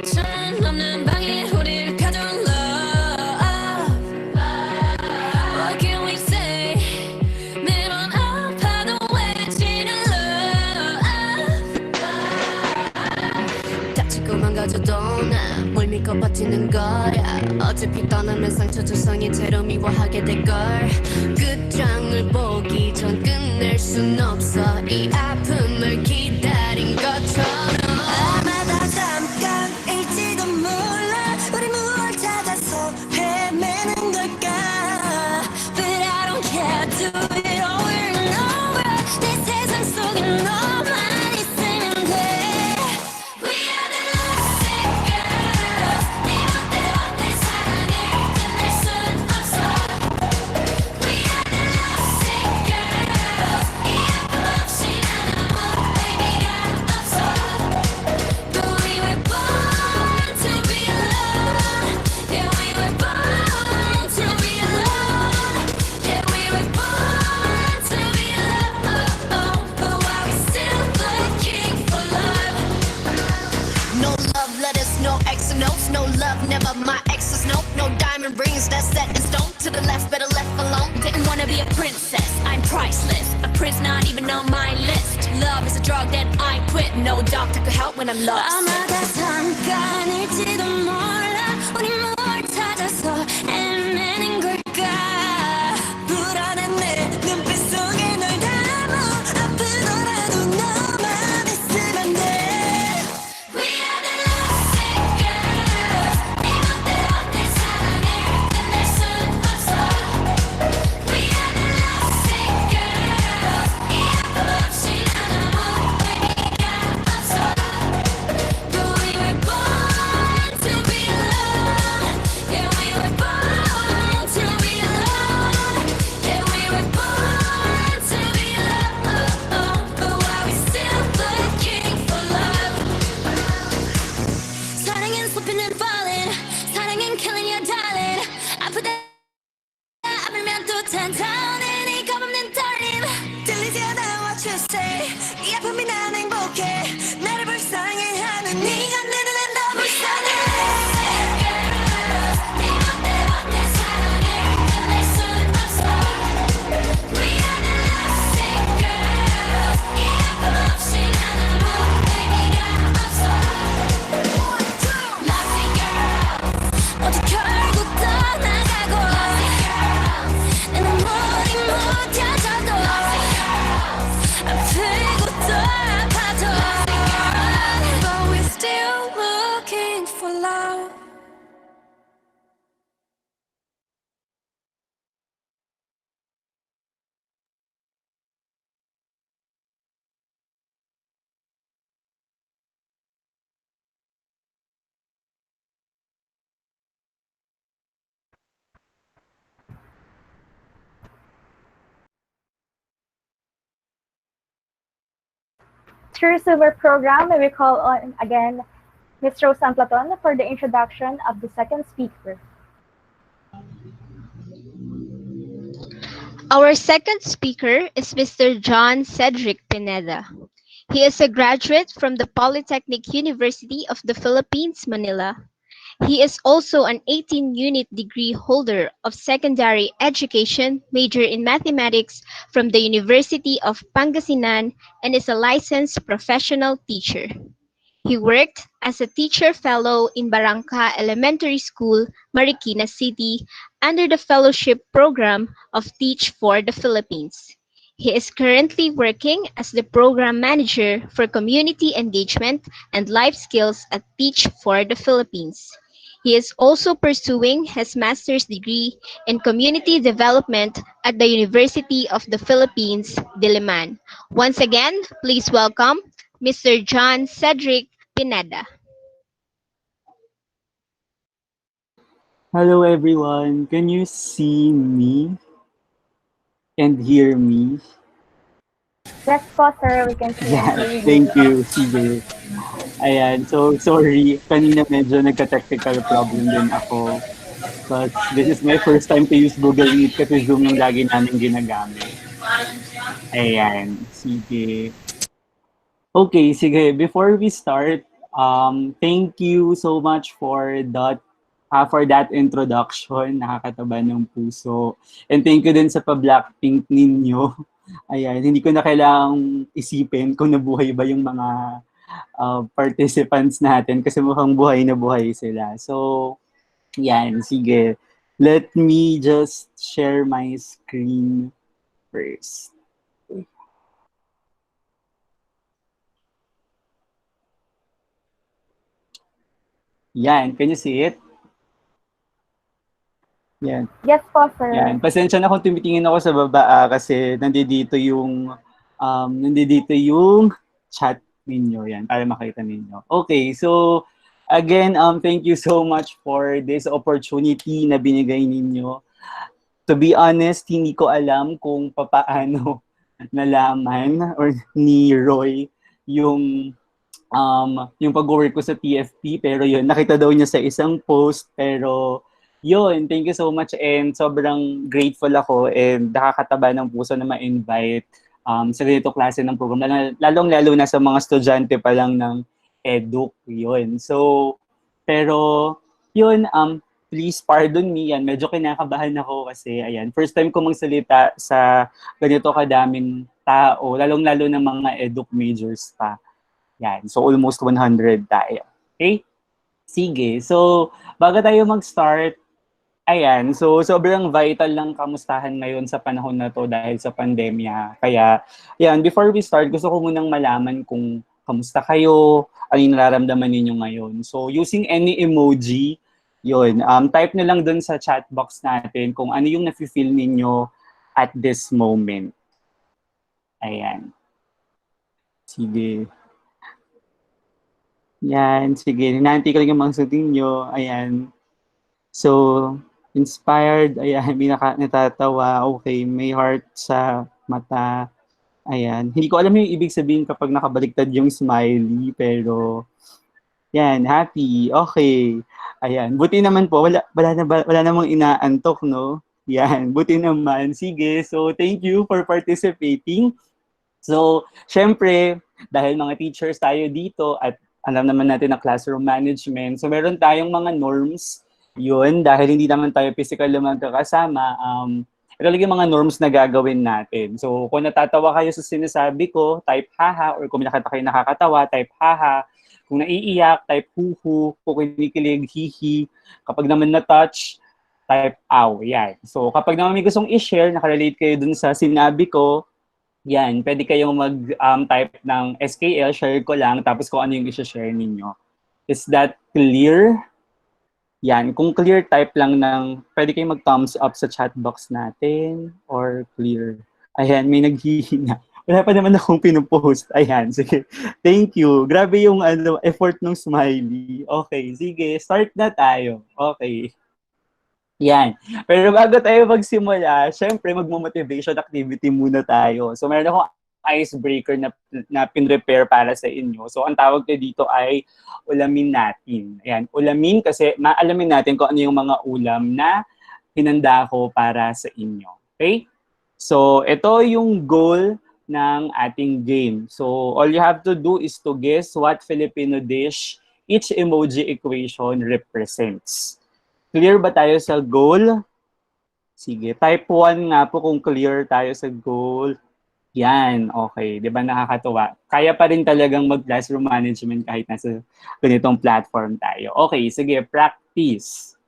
S5: 천은 넘는 방에 우릴 가둔 love. What can we say? 매번 아파도 외치는 love. 다치고 망가져도 난뭘 믿고 버티는 거야. 어차피 떠나면 상처 조성이 채로 미워하게 될걸. 끝장을 보기 전 끝낼 순 없어. 이 아픔을 기다린 것처럼. 아마도 잠깐일지도 몰라. 우리 무얼 찾아서 헤매는 걸까. But I don't care. Do it over and over. 내 세상 속에 너만 있으면 돼. We are the lovesick girls. 네 멋대로 내 사랑을 끝낼 순 없어. We are the lovesick girls. 이 아픔 없이 난 아무 의미가 없어. diamond rings that's set in stone. To the left, better left alone. Didn't wanna be a princess, I'm priceless. A prince not even on my list. Love is a drug that I quit. No doctor could help when I'm lost. 아마다 잠깐일지도 몰라. 우리 뭘 찾아서 헤매는 걸까. 불안한 내 눈빛 속에 널 담아. 아프더라도 너만 있으면 돼. We are the lovesick girls. 네 멋대로 내 사랑을 끝낼 순 없어. We are the lovesick girls. 이 아픔 없이 난 아무 의미가 없어. But we were born to be alone. Yeah, we were born to be alone. Yeah, we were born to be alone. But why we still looking for love? 사랑은 slipping and falling. 사랑은 killing you, darling. 아프다 아프면 또 탄탄해. 네 겁없는 떨림. 들리지 않아 what you say. 이 아픔이 난 행복해. 나를 불쌍해 하는 네가 내 눈엔 더 불쌍해. 네 멋대로 내 사랑을 끝낼 순 없어. We are the lovesick girls. 이 아픔 없이 난 아무 의미가 없어. Lovesick girls. 어제 결국 떠나가고 내 눈물이 묻혀져도 아프고 또 아파도 But we're still looking for love.
S2: To resume our program, may we call on again Ms. Rosan Platon for the introduction of the second speaker.
S3: Our second speaker is Mr. John Cedric Pineda. He is a graduate from the Polytechnic University of the Philippines, Manila. He is also an 18-unit degree holder of secondary education, major in mathematics from the University of Pangasinan, and is a licensed professional teacher. He worked as a teacher fellow in Barangka Elementary School, Marikina City, under the fellowship program of Teach for the Philippines. He is currently working as the program manager for community engagement and life skills at Teach for the Philippines. He is also pursuing his master's degree in community development at the University of the Philippines, Diliman. Once again, please welcome Mr. John Cedric Pineda.
S6: Hello everyone, can you see me and hear me?
S2: Yes po, sir. We can see and
S6: Yeah,
S2: hear
S6: thank
S2: you.
S6: you, CJ. Ayan, so sorry, kanina medyo nagka-technical problem din ako. But this is my first time to use Google Meet kasi Zoom yung lagi namin ginagamit. Ayan, sige. Okay, sige. Before we start, thank you so much for that introduction. Nakakataba ng puso. And thank you din sa pa-Blackpink ninyo. Ayan, hindi ko na kailangang isipin kung nabuhay ba yung mga participants natin kasi mukhang buhay na buhay sila. So, yan, sige. Let me just share my screen first. Yan, can you see it? Yan.
S2: Yes po, sir.
S6: Yan. Pasensya na kung tumitingin ako sa baba kasi nandito yung chat ninyo yan para makita ninyo. Okay, so again, thank you so much for this opportunity na binigay ninyo. To be honest, hindi ko alam kung papaano nalaman or ni Roy yung pag-work ko sa TFP, pero yun, nakita daw niya sa isang post, pero yun, thank you so much and sobrang grateful ako and nakakataba ng puso na ma-invite sa ganito klase ng program, lalong-lalo na sa mga estudyante pa lang ng Educ, yun. So, pero yun, please pardon me yan. Medyo kinakabahan ako kasi, ayan, first time ko magsalita sa ganito kadaming tao, lalong-lalo ng mga eduk majors pa. Yan, so almost 100 tayo. Okay? Sige, so bago tayo mag-start, ayan, so sobrang vital lang kamustahan ngayon sa panahon na to dahil sa pandemya. Kaya, yan, before we start, gusto ko munang malaman kung kamusta kayo, ano yung nararamdaman ninyo ngayon. So, using any emoji, yun, type nyo lang dun sa chat box natin kung ano yung nafe-feel ninyo at this moment. Ayan. Sige. Yan, sige. Hinanti ko lang yung mga sagutin nyo. Ayan. So, inspired, ayan, may natatawa, okay, may heart sa mata, ayan. Hindi ko alam yung ibig sabihin kapag nakabaliktad yung smiley, pero, yan, happy, okay. Ayan, buti naman po, wala namang inaantok, no? Yan, buti naman. Sige, so thank you for participating. So, syempre, dahil mga teachers tayo dito at alam naman natin na classroom management, so meron tayong mga norms, yun, dahil hindi naman tayo physical lang magkakasama, ito lang yung mga norms na gagawin natin. So, kung natatawa kayo sa sinasabi ko, type haha, or kung nakita kayo nakakatawa, type haha. Kung naiiyak, type huhu. Kung kinikilig, hihi. Kapag naman na-touch, type aw. Yan. So, kapag naman may gustong i-share, nakarelate kayo dun sa sinabi ko, yan, pwede kayong mag-type ng SKL, share ko lang, tapos kung ano yung i-share ninyo. Is that clear? Yan, kung clear type lang ng, pwede kayong mag-thumbs up sa chat box natin, or clear. Ayan, may naghihina. Wala pa naman akong pinupost. Ayan, sige. Thank you. Grabe yung effort ng smiley. Okay, sige, start na tayo. Okay. Yan. Pero bago tayo magsimula, syempre magmo-motivation activity muna tayo. So meron akong icebreaker na pin-prepare para sa inyo. So ang tawag ko dito ay ulamin natin. Ayan, ulamin kasi maalamin natin kung ano yung mga ulam na hinanda ko para sa inyo. Okay? So ito yung goal ng ating game. So all you have to do is to guess what Filipino dish each emoji equation represents. Clear ba tayo sa goal? Sige, type 1 nga po kung clear tayo sa goal. Yan, okay. Di ba nakakatuwa? Kaya pa rin talagang mag-classroom management kahit nasa ganitong platform tayo. Okay, sige, practice.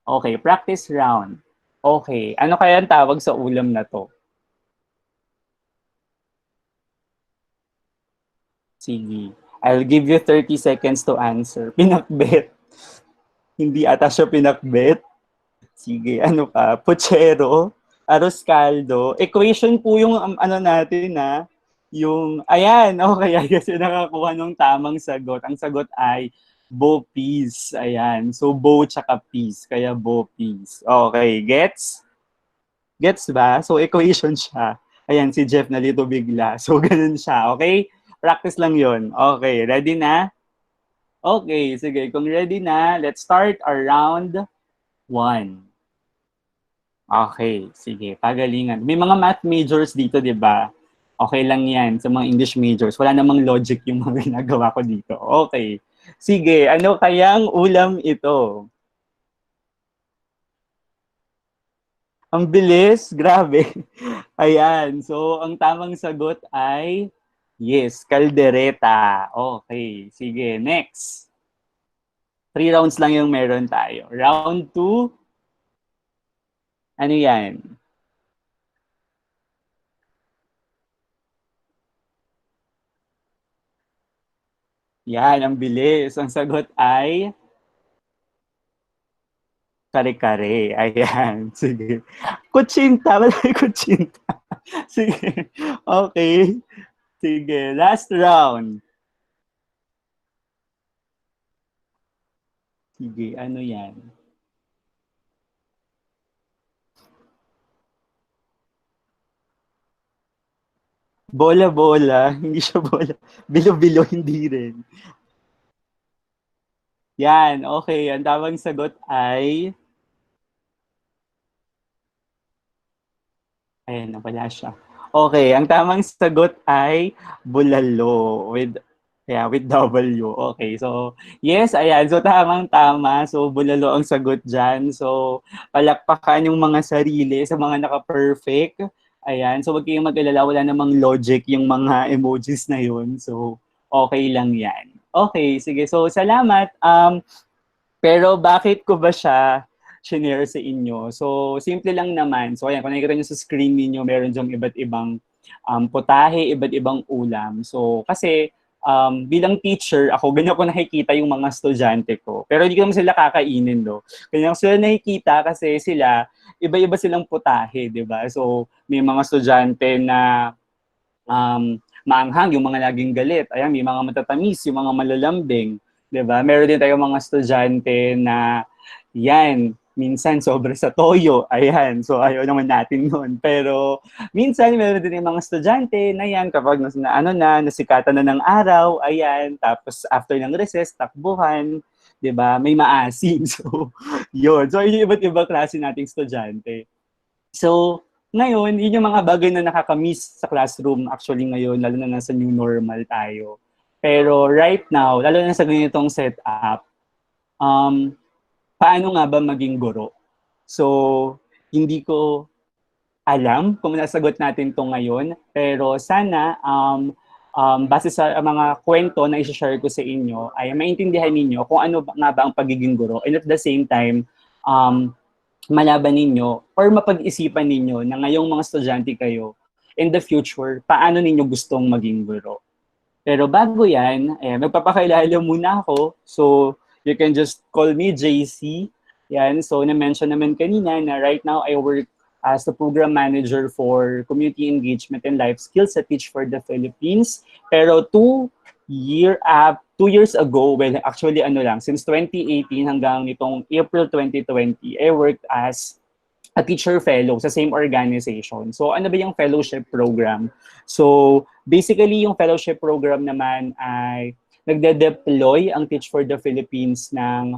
S6: Okay, practice round. Okay, ano kaya ang tawag sa ulam na to? Sige, I'll give you 30 seconds to answer. Pinakbet. Hindi ata siya pinakbet. Sige, ano pa? Puchero, arroz caldo. Equation po yung ano natin na yung, ayan, okay, kasi nakakuha ng tamang sagot. Ang sagot ay bo peas. Ayan, so bo tsaka peas, kaya bo peas. Okay, gets? Gets ba? So equation siya. Ayan, si Jeff nalito bigla. So ganun siya, okay? Practice lang yon. Okay, ready na? Okay, sige, kung ready na, let's start our round 1. Okay, sige, pagalingan. May mga math majors dito, di ba? Okay lang yan sa mga English majors. Wala namang logic yung mga ginagawa ko dito. Okay. Sige, ano kayang ulam ito? Ang bilis, grabe. Ayan, so ang tamang sagot ay yes, kaldereta. Okay, sige, next. 3 rounds lang yung meron tayo. Round 2, ano yan? Yan, ang bilis. Ang sagot ay kare-kare. Ayan, sige. Kutsinta, wala yung kutsinta. Sige, okay. Sige, last round. Sige, ano yan? Bola-bola, hindi siya bola. Bilo-bilo, hindi rin. Yan, okay. Ang tamang sagot ay... Ayan, wala siya. Okay, ang tamang sagot ay bulalo with... Yeah, with W. Okay, so yes, ayan. So tamang-tama. So bulalo ang sagot dyan. So palakpakan yung mga sarili sa mga naka-perfect. Ayan. So wag kayong mag-alala. Wala namang logic yung mga emojis na yun. So okay lang yan. Okay, sige. So salamat. Pero bakit ko ba siya shinare sa inyo? So, simple lang naman. So, ayan, kung nakikita nyo sa screen niyo meron dyang iba't ibang putahe, iba't ibang ulam. So, kasi bilang teacher, ako, ganyan ko nakikita yung mga estudyante ko. Pero hindi ko naman sila kakainin, no? Ganyan ko sila nakikita kasi sila, iba-iba silang putahe, di ba? So, may mga estudyante na maanghang, yung mga laging galit. Ayan, may mga matatamis, yung mga malalambing. 'Di ba? Meron din tayong mga estudyante na yan, minsan sobra sa toyo. Ayan, so ayaw naman natin noon. Pero minsan meron din yung mga estudyante na yan kapag nasikatan na ng araw, ayan, tapos after ng recess, takbuhan, 'di ba? May maasim. So, 'yun. So, yun yung iba't ibang klase nating estudyante. So, ngayon, yun yung mga bagay na nakakamiss sa classroom actually ngayon, lalo na nasa new normal tayo. Pero right now, lalo na sa ganitong setup, paano nga ba maging guro? So, hindi ko alam kung nasagot natin to ngayon, pero sana base sa mga kwento na i-share ko sa inyo, ay maintindihan ninyo kung ano nga ba ang pagiging guro. And at the same time, malaban ninyo or mapag-isipan ninyo na ngayong mga estudyante kayo, in the future, paano ninyo gustong maging guro. Pero bago yan, magpapakilala muna ako. So, you can just call me JC. Yan, so na-mention naman kanina na right now I work as the program manager for community engagement and life skills sa Teach for the Philippines. Pero 2 years ago, well, actually since 2018 hanggang itong April 2020, I worked as a teacher fellow sa same organization. So ano ba yung fellowship program? So basically yung fellowship program naman ay nagde-deploy ang Teach for the Philippines ng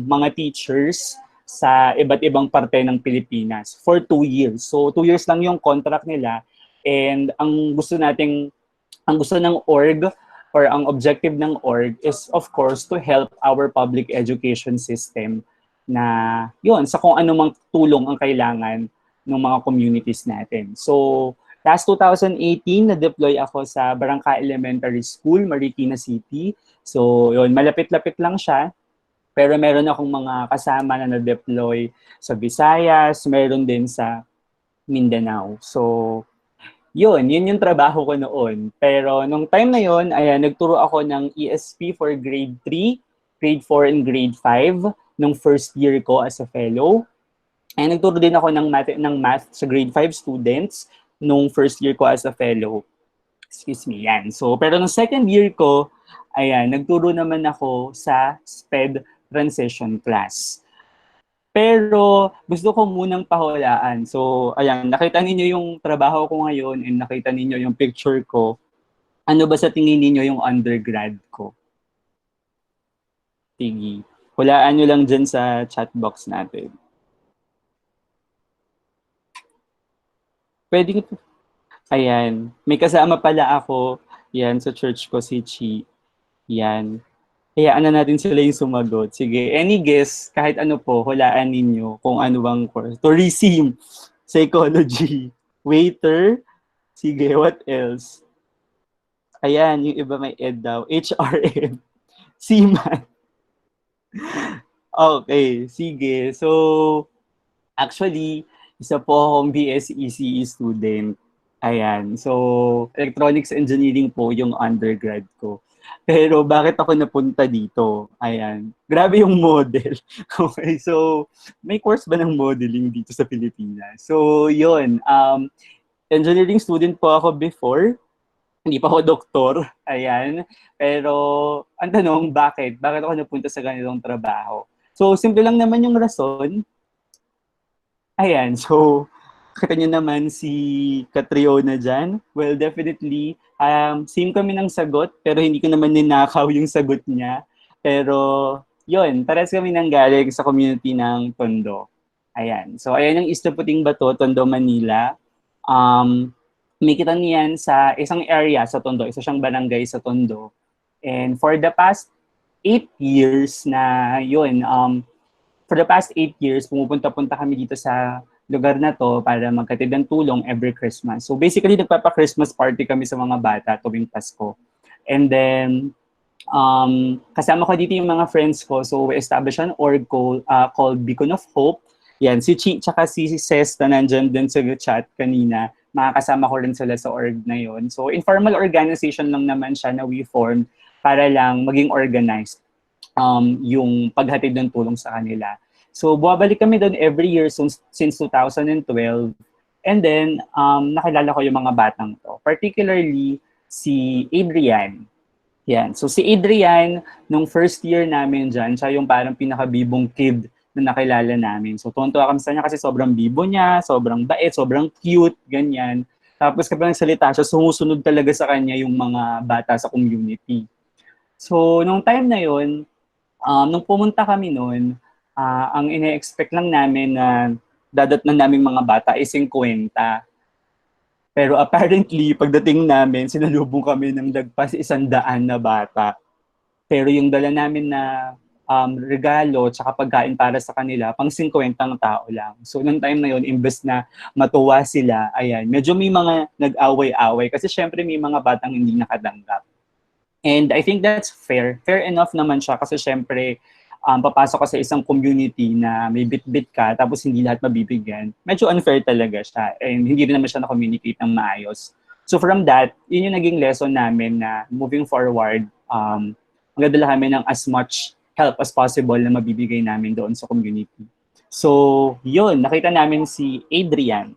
S6: mga teachers sa iba't ibang parte ng Pilipinas for 2 years. So 2 years lang yung contract nila, and ang gusto ng org or ang objective ng org is of course to help our public education system na yun, sa kung anumang tulong ang kailangan ng mga communities natin. So, last 2018, na-deploy ako sa Barangka Elementary School, Marikina City. So, yun, malapit-lapit lang siya. Pero meron akong mga kasama na na-deploy sa Visayas, meron din sa Mindanao. So, yun yung trabaho ko noon. Pero nung time na yun, ayan, nagturo ako ng ESP for grade 3, grade 4, and grade 5 nung first year ko as a fellow. And nagturo din ako ng math sa grade 5 students nung first year ko as a fellow. Excuse me, yan. So, pero nung second year ko, ayan, nagturo naman ako sa SPED transition class. Pero gusto ko munang pahulaan. So, ayan, nakita ninyo yung trabaho ko ngayon and nakita ninyo yung picture ko. Ano ba sa tingin ninyo yung undergrad ko? Sige. Hulaan nyo lang dyan sa chat box natin. Pwede ko. Ayan. May kasama pala ako. Yan, sa church ko, si Chi. Yan. Hayaan na natin sila yung sumagot. Sige, any guess, kahit ano po, hulaan ninyo kung ano bang course. Tourism, psychology, waiter, sige, what else? Ayan, yung iba may ed daw. HRM, seaman. Okay, sige. So, actually, isa po akong BSECE student. Ayan, so electronics engineering po yung undergrad ko. Pero bakit ako napunta dito? Ayan. Grabe yung model. Okay, so may course ba ng modeling dito sa Pilipinas? So, yun. Engineering student po ako before. Hindi pa ako doktor. Ayan. Pero, ang tanong, bakit? Bakit ako napunta sa ganitong trabaho? So, simple lang naman yung rason. Ayan. So, kita nyo naman si Catriona dyan. Well, definitely, same kami ng sagot, pero hindi ko naman ninakaw yung sagot niya. Pero, yun, parehas kami nanggaling sa community ng Tondo. Ayan. So, ayan yung Isla Puting Bato, Tondo, Manila. May kita niyan sa isang area sa Tondo, isa siyang barangay sa Tondo. And for the past 8 years na yun, for the past 8 years, pumupunta-punta kami dito sa lugar na to para magkatid ng tulong every Christmas. So basically, nagpapa-Christmas party kami sa mga bata tuwing Pasko. And then, kasama ko dito yung mga friends ko. So we established an org called Beacon of Hope. Yan, si Chi tsaka si Ces na nandyan din sa chat kanina. Makakasama ko rin sila sa org na yon. So informal organization lang naman siya na we formed para lang maging organized yung paghatid ng tulong sa kanila. So buwabalik kami doon every year since 2012. And then, nakilala ko yung mga batang to. Particularly, si Adrian. Yan. So si Adrian, nung first year namin dyan, siya yung parang pinaka-bibong kid na nakilala namin. So tuwan-tuwa kami sa kanya kasi sobrang bibo niya, sobrang bait, sobrang cute, ganyan. Tapos kapag nagsalita siya, sumusunod talaga sa kanya yung mga bata sa community. So nung time na yun, nung pumunta kami noon, ang ine-expect lang namin na dadatnan naming mga bata ay 50. Pero apparently, pagdating namin, sinalubong kami ng lagpas 100 na bata. Pero yung dala namin na regalo tsaka pagkain para sa kanila, pang 50 tao lang. So, nung time na yun, imbes na matuwa sila, ayan, medyo may mga nag-away-away kasi syempre may mga batang hindi nakatanggap. And I think that's fair. Fair enough naman siya kasi syempre, papasok ka sa isang community na may bit-bit ka tapos hindi lahat mabibigyan, medyo unfair talaga siya and hindi rin naman siya na-communicate ng maayos. So from that, yun yung naging lesson namin na moving forward, magdadala kami ng as much help as possible na mabibigay namin doon sa community. So yun, nakita namin si Adrian.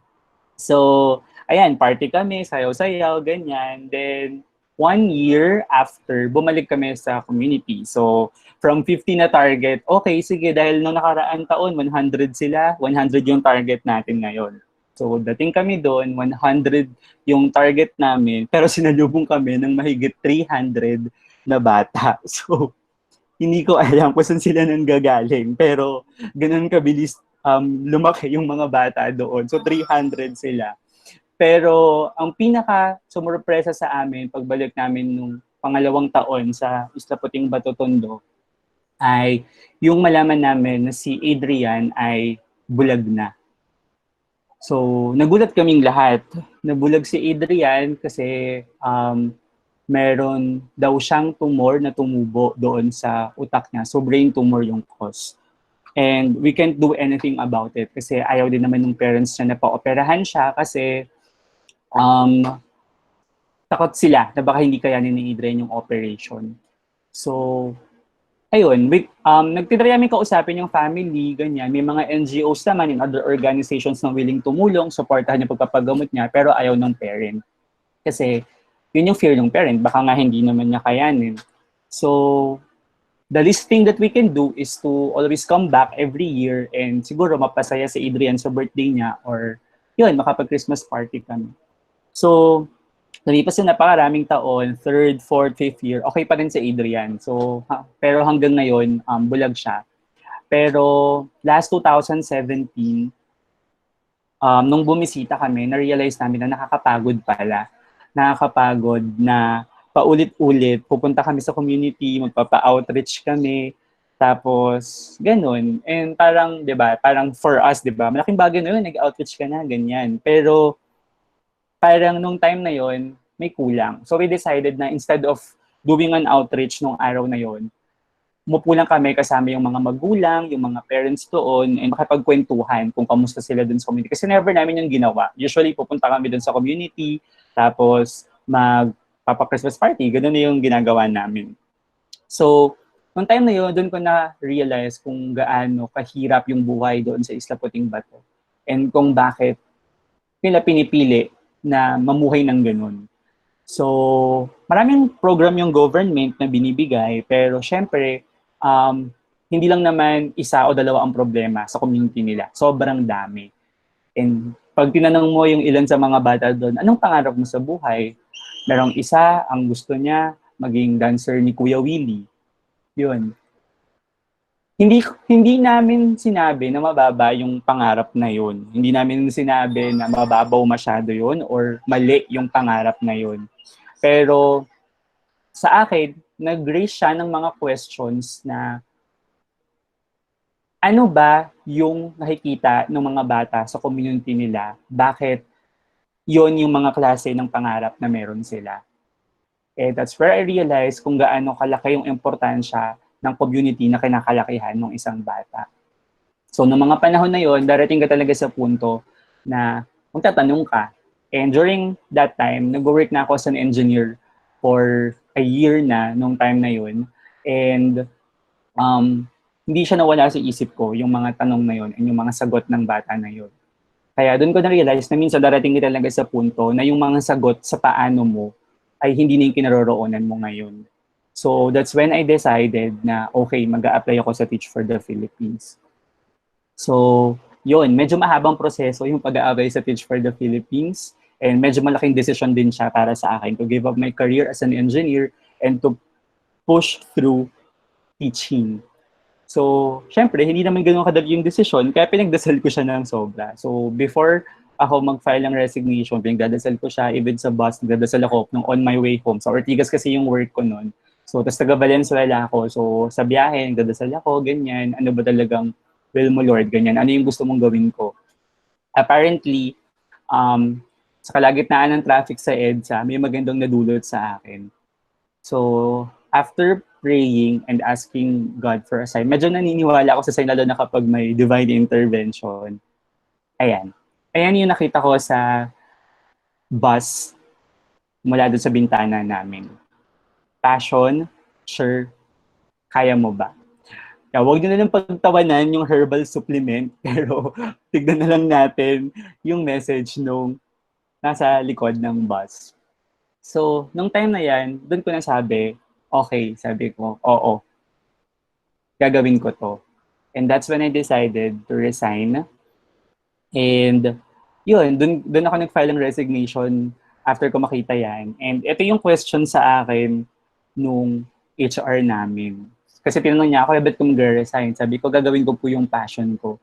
S6: So ayan, party kami, sayaw-sayaw, ganyan. Then 1 year after, bumalik kami sa community. So, from 50 na target, okay, sige, dahil nung nakaraan taon, 100 sila, 100 yung target natin ngayon. So, dating kami doon, 100 yung target namin, pero sinalubong kami ng mahigit 300 na bata. So, hindi ko alam kung saan sila nang gagaling, pero ganun kabilis lumaki yung mga bata doon. So, 300 sila. Pero ang pinaka sumurpresa sa amin pagbalik namin nung pangalawang taon sa Isla Puting Bato Tondo ay yung malaman namin na si Adrian ay bulag na. So, nagulat kaming lahat. Nabulag si Adrian kasi meron daw siyang tumor na tumubo doon sa utak niya. So, brain tumor yung cause. And we can't do anything about it kasi ayaw din naman ng parents niya na pa-operahan siya kasi takot sila na baka hindi kayanin ni Adrian yung operation. So, ayun, nagtitry kami kausapin yung family, ganyan. May mga NGOs naman and other organizations na willing tumulong, supportahan yung pagpapagamot niya, pero ayaw ng parent. Kasi, yun yung fear ng parent, baka nga hindi naman niya kayanin. So, the least thing that we can do is to always come back every year and siguro mapasaya si Adrian sa birthday niya or yun, makapag-Christmas party kami. So, nalipas na napakaraming taon, 3rd, 4th, 5th year, okay pa rin si Adrian. So, pero hanggang ngayon, bulag siya. Pero last 2017, nung bumisita kami, na-realize namin na nakakapagod pala. Nakakapagod na paulit-ulit, pupunta kami sa community, magpapa-outreach kami, tapos ganun. And parang, 'di ba, parang for us, 'di ba, malaking bagay na yun, nag-outreach ka na, ganyan. Pero parang nung time na yon may kulang. So we decided na instead of doing an outreach nung araw na yon, umupo lang kami kasama yung mga magulang, yung mga parents doon, and makipagkwentuhan kung kamusta sila dun sa community. Kasi never namin yung ginawa. Usually, pupunta kami dun sa community, tapos magpapa-Christmas party. Ganun na yung ginagawa namin. So, nung time na yun, doon ko na-realize kung gaano kahirap yung buhay doon sa Isla Puting Bato. And kung bakit nila pinipili na mamuhay ng ganun. So, maraming program yung government na binibigay, pero syempre, hindi lang naman isa o dalawa ang problema sa community nila. Sobrang dami. And pag tinanong mo yung ilan sa mga bata doon, anong pangarap mo sa buhay? Merong isa, ang gusto niya, maging dancer ni Kuya Willie. Yun. Hindi namin sinabi na mababa yung pangarap na yun. Hindi namin sinabi na mababaw masyado yun or mali yung pangarap na yun. Pero sa akin, nag-raise siya ng mga questions na ano ba yung nakikita ng mga bata sa community nila? Bakit yon yung mga klase ng pangarap na meron sila? And that's where I realized kung gaano kalaki yung importansya ng community na kinakalakihan ng isang bata. So, noong mga panahon na yon, darating ka talaga sa punto na magtatanong ka. And during that time, nag-work na ako as an engineer for a year na nung time na yun. And hindi siya nawala sa isip ko, yung mga tanong na yun and yung mga sagot ng bata na yun. Kaya doon ko na-realize na minsan darating ka talaga sa punto na yung mga sagot sa paano mo ay hindi na yung kinaroroonan mo ngayon. So that's when I decided na okay, mag-a-apply ako sa Teach for the Philippines. So yun, medyo mahabang proseso yung pag-a-apply sa Teach for the Philippines and medyo malaking decision din siya para sa akin to give up my career as an engineer and to push through teaching. So, syempre, hindi naman ganun kadali yung desisyon, kaya pinagdasal ko siya ng sobra. So, before ako mag-file ng resignation, pinagdadasal ko siya, even sa bus, nagdadasal ako nung on my way home. Sa Ortigas kasi yung work ko noon. So, tapos taga Valenzuela ako. So, sa biyahe, nagdadasal ako, ganyan. Ano ba talagang will mo, Lord, ganyan. Ano yung gusto mong gawin ko? Apparently, sa kalagitnaan ng traffic sa EDSA, may magandang nadulot sa akin. So, after praying and asking God for a sign, medyo naniniwala ako sa sign, lalo na kapag may divine intervention. Ayan. Ayan yung nakita ko sa bus mula doon sa bintana namin. Passion, sure, kaya mo ba? Kaya huwag nyo na lang pagtawanan yung herbal supplement, pero tignan na lang natin yung message nung nasa likod ng bus. So, nung time na yan, doon ko nasabi, okay, sabi ko, oo, gagawin ko to. And that's when I decided to resign. And yun, doon ako nag-file ng resignation after ko makita yan. And ito yung question sa akin nung HR namin. Kasi tinanong niya ako, ba't ko mag-resign? Sabi ko, gagawin ko po yung passion ko.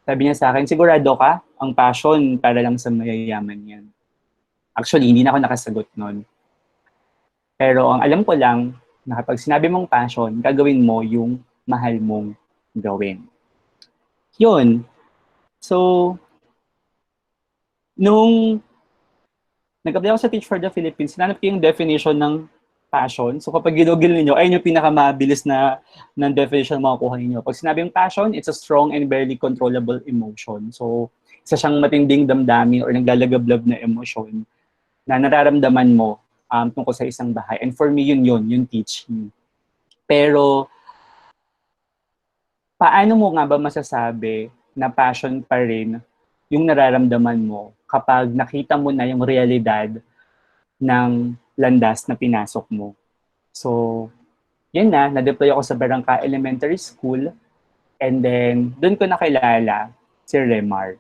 S6: Sabi niya sa akin, sigurado ka? Ang passion para lang sa mayayaman yan. Actually, hindi na ako nakasagot nun. Pero ang alam ko lang, na kapag sinabi mong passion, gagawin mo yung mahal mong gawin. Yun. So, nung nag-apply ako sa Teach for the Philippines, sinanap ko yung definition ng passion. So kapag ginugil ninyo, ayun yung pinakamabilis na definition na makukuha ninyo. Pag sinabi yung passion, it's a strong and barely controllable emotion. So, isa siyang matinding damdamin or naglalagablab na emosyon na nararamdaman mo tungkol sa isang bahay. And for me, yun, yung teaching. Pero, paano mo nga ba masasabi na passion pa rin yung nararamdaman mo kapag nakita mo na yung realidad ng landas na pinasok mo? So, yun na-deploy ako sa Barangka Elementary School and then doon ko nakilala si Remar.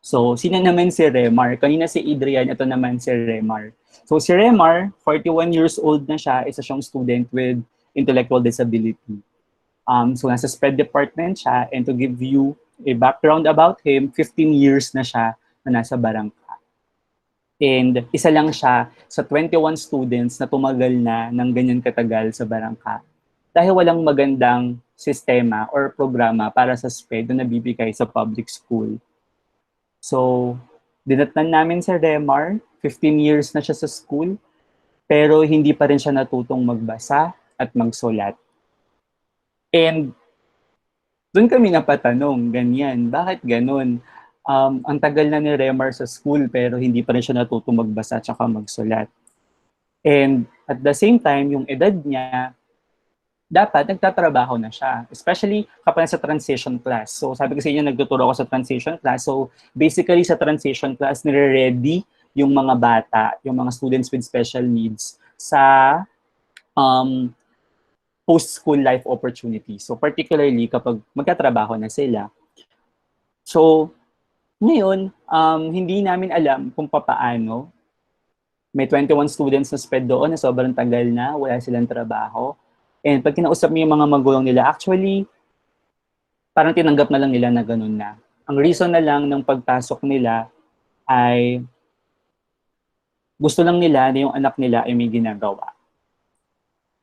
S6: So, sino naman si Remar? Kanina si Adrian, ito naman si Remar. So, si Remar, 41 years old na siya, isa siyang student with intellectual disability. So, nasa SPED department siya, and to give you a background about him, 15 years na siya na nasa Barangka. And isa lang siya sa 21 students na tumagal na ng ganyan katagal sa Barangka. Dahil walang magandang sistema or programa para sa SPED na nabibigay sa public school. So, dinatnan namin si Remar, 15 years na siya sa school, pero hindi pa rin siya natutong magbasa at magsulat. And doon kami napatanong, ganyan, bakit ganun? Ang tagal na ni Remar sa school pero hindi pa rin siya natutong magbasa at saka magsulat. And at the same time, yung edad niya, dapat nagtatrabaho na siya. Especially kapag sa transition class. So sabi ko sa inyo, nagtuturo ako sa transition class. So basically sa transition class, nire-ready yung mga bata, yung mga students with special needs sa post-school life opportunities. So particularly kapag magkatrabaho na sila. So ngayon, hindi namin alam kung papaano. May 21 students na SPED doon na sobrang tagal na, wala silang trabaho. And pag kinausap mo yung mga magulang nila, actually, parang tinanggap na lang nila na ganun na. Ang reason na lang ng pagpasok nila ay gusto lang nila na yung anak nila ay may ginagawa.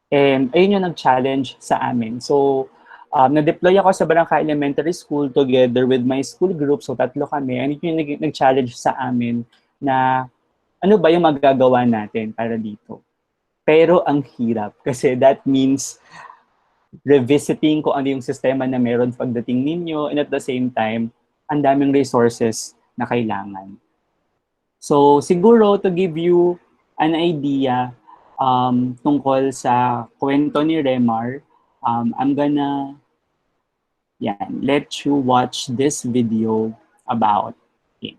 S6: And ayun yung nag-challenge sa amin. So, na-deploy ako sa Barangka Elementary School together with my school group. So, tatlo kami. And yun yung nag-challenge sa amin na ano ba yung magagawa natin para dito. Pero ang hirap kasi that means revisiting kung ano yung sistema na meron pagdating ninyo and at the same time, ang daming resources na kailangan. So siguro to give you an idea tungkol sa kwento ni Remar, I'm gonna let you watch this video about him.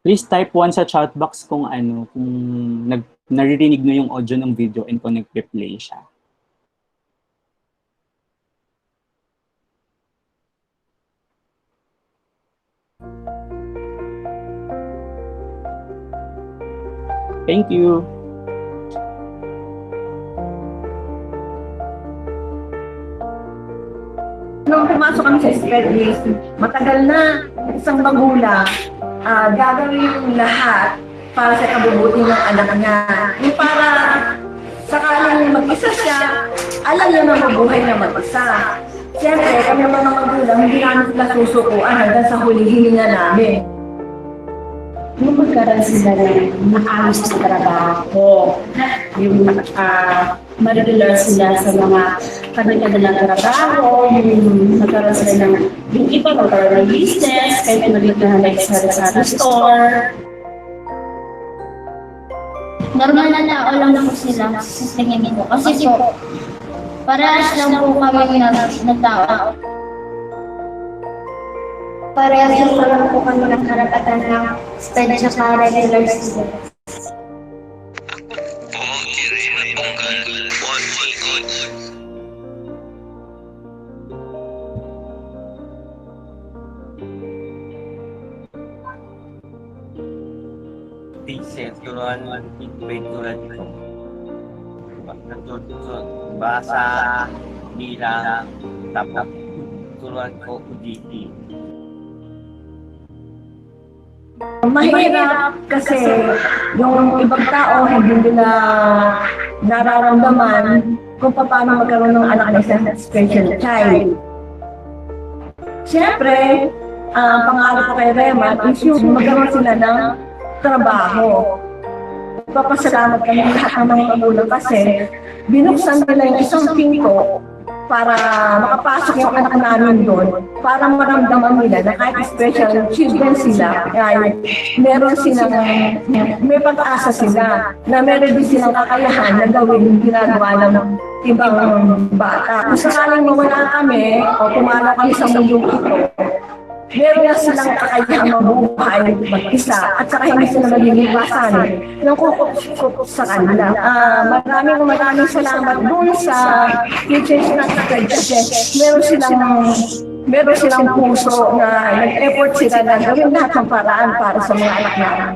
S6: Please type 1 sa chat box kung kung naririnig nyo yung audio ng video and kung nag-play siya. Thank you.
S7: Nung pumasok kami sa spread matagal na isang magulang gagawin yung lahat para sa kabubuti ng anak niya. Yung para sakaling mag-isa siya, alam niya na mabuhay na mag-isa. Siyempre, kami mga magulang, hindi namin sila susukuan hanggang sa huling hininga namin. Nung magkaroon sila ng maayos na trabaho, yung ma-regular sila sa mga kanilang trabaho, yung magkaroon sila yung iba magkaroon ng business, kahit magkaroon ng sa store.
S8: Normal na tao lang po sila sa tingin ko. Kasi po, parehas lang po kami na tao.
S9: Parehas lang po kami ng karapatan ng study sa regular students.
S10: Turuan pinturan ko. Basa, bilang, tapos turuan ko uditi.
S7: Mahirap kasi yung ibang tao hindi nila nararamdaman kung paano magkaroon ng anak na isang special child. Siyempre, ang pangarap ko kay Rema is yung magkaroon sila ng trabaho. Papasalamat kami lahat ng mga magulang kasi binuksan nila yung isang pinto para makapasok yung anak namin doon para maramdaman nila na kahit special children sila, ay meron silang, may pag-asa sila na meron din silang kakayahan na gawin yung ginagawa ng ibang bata. Kung sakaling mawala kami o pumala kami sa mundong ito, meron na silang kakayahan mabuhay mag-isa at saka hindi sila nalilipasan ng kukuk sa kanila. Maraming salamat doon sa teachers na kasi meron silang puso na nag-effort sila na gawin lahat ng paraan para sa mga anak namin.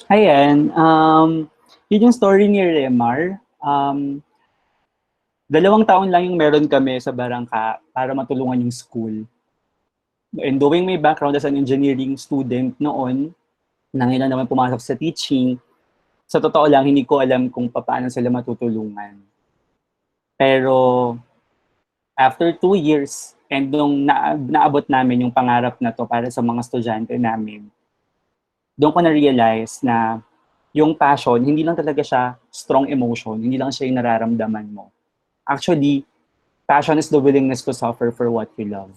S6: Ayan, yun yung story ni Remar. 2 taon lang yung meron kami sa Barangka para matulungan yung school. And doing my background as an engineering student noon, nangailan naman pumasok sa teaching, sa totoo lang, hindi ko alam kung paano sila matutulungan. Pero after 2 years, and nung naabot namin yung pangarap na to para sa mga estudyante namin, doon ko na-realize na yung passion, hindi lang talaga siya strong emotion, hindi lang siya yung nararamdaman mo. Actually, passion is the willingness to suffer for what you love.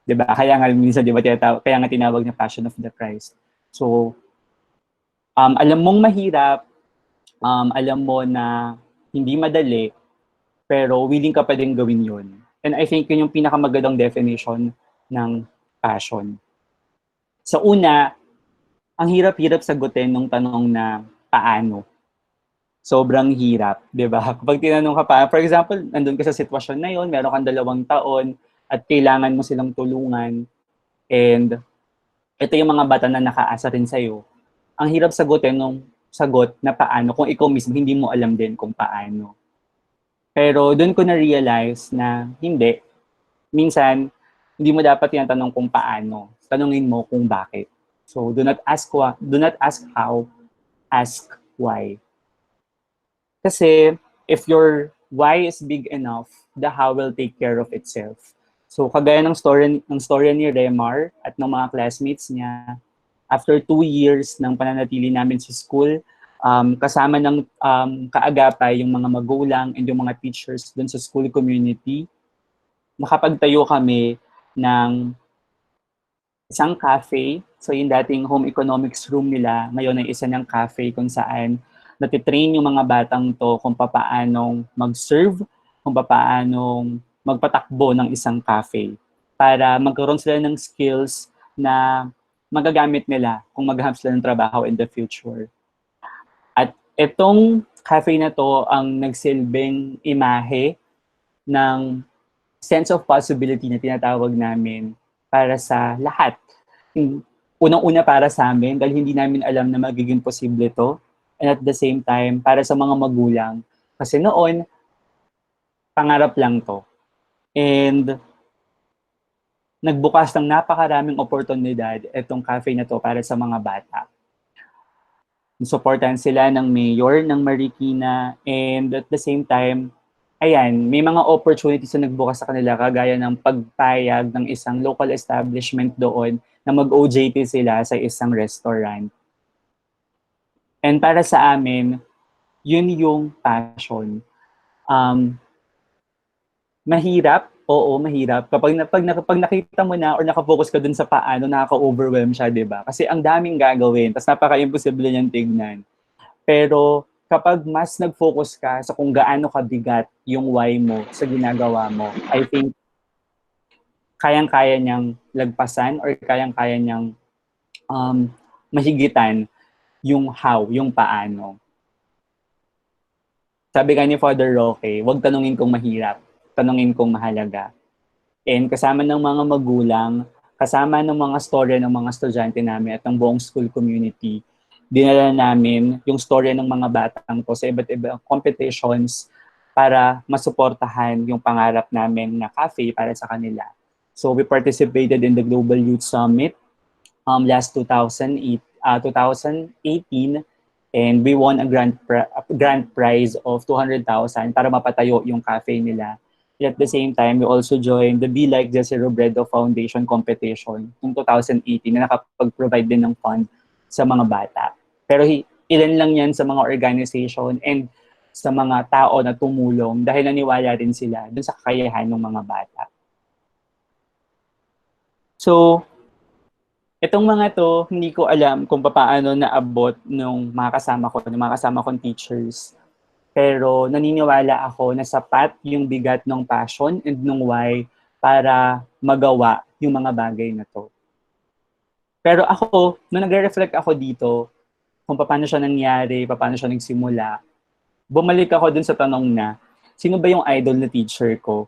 S6: Diba? Kaya nga minsan, kaya nga tinawag na Passion of the Christ. So, alam mong mahirap, alam mo na hindi madali, pero willing ka pa din gawin yun. And I think yun yung pinakamagandang definition ng passion. Sa una, ang hirap-hirap sagutin nung tanong na paano. Sobrang hirap, di ba? Kapag tinanong ka pa, for example, nandun ka sa sitwasyon na yun, meron kang 2 taon at kailangan mo silang tulungan and ito yung mga bata na nakaasa rin sa'yo. Ang hirap sagutin nung sagot na paano kung ikaw mismo hindi mo alam din kung paano. Pero doon ko na-realize na hindi. Minsan, hindi mo dapat tinatanong kung paano. Tanungin mo kung bakit. So, do not ask how, ask why. Kasi if your why is big enough, the how will take care of itself. So, kagaya ng story ni Remar at ng mga classmates niya, after 2 years ng pananatili namin sa school, kasama ng kaagapay yung mga magulang and yung mga teachers dun sa school community, nakapagtayo kami ng isang cafe. So yung dating home economics room nila, ngayon ay isa ng cafe kung saan natitrain yung mga batang to kung papaanong mag-serve, kung papaanong magpatakbo ng isang cafe para magkaroon sila ng skills na magagamit nila kung maghahanap sila ng trabaho in the future. At itong cafe na to ang nagsilbing imahe ng sense of possibility na tinatawag namin para sa lahat. Unang-una para sa amin dahil hindi namin alam na magiging posible to. And at the same time, para sa mga magulang. Kasi noon, pangarap lang to. And nagbukas ng napakaraming oportunidad itong cafe na to para sa mga bata. Suportahan sila ng mayor ng Marikina and at the same time, ayan, may mga opportunities na nagbukas sa kanila kagaya ng pagpayag ng isang local establishment doon na mag-OJT sila sa isang restaurant. And para sa amin, yun yung passion. Mahirap, oo, mahirap. Pag nakita mo na or nakafocus ka dun sa paano, nakaka-overwhelm siya, di ba? Kasi ang daming gagawin, tapos napaka-imposible niyang tignan. Pero kapag mas nag-focus ka sa kung gaano kabigat yung why mo sa ginagawa mo, I think kayang-kaya niyang lagpasan or kayang-kaya niyang mahigitan yung how, yung paano. Sabi nga ni Father Roque, huwag tanungin kung mahirap, tanungin kung mahalaga. And kasama ng mga magulang, kasama ng mga storya ng mga estudyante namin at ng buong school community, dinala namin yung storya ng mga batang to sa iba't ibang competitions para masuportahan yung pangarap namin na cafe para sa kanila. So we participated in the Global Youth Summit last 2018 and we won a grand prize of 200,000 para mapatayo yung cafe nila. At the same time, we also joined the Be Like Jesse Robredo Foundation competition noong 2018 na nakapag-provide din ng fund sa mga bata. Pero ilan lang yan sa mga organization and sa mga tao na tumulong dahil naniwala rin sila dun sa kakayahan ng mga bata. So, itong mga to, hindi ko alam kung paano naabot ng mga kasama kong teachers. Pero naniniwala ako na sapat yung bigat ng passion and ng why para magawa yung mga bagay na to. Pero ako, nung nagre-reflect ako dito, kung paano siya nangyari, paano siya nagsimula, bumalik ako dun sa tanong na, sino ba yung idol na teacher ko?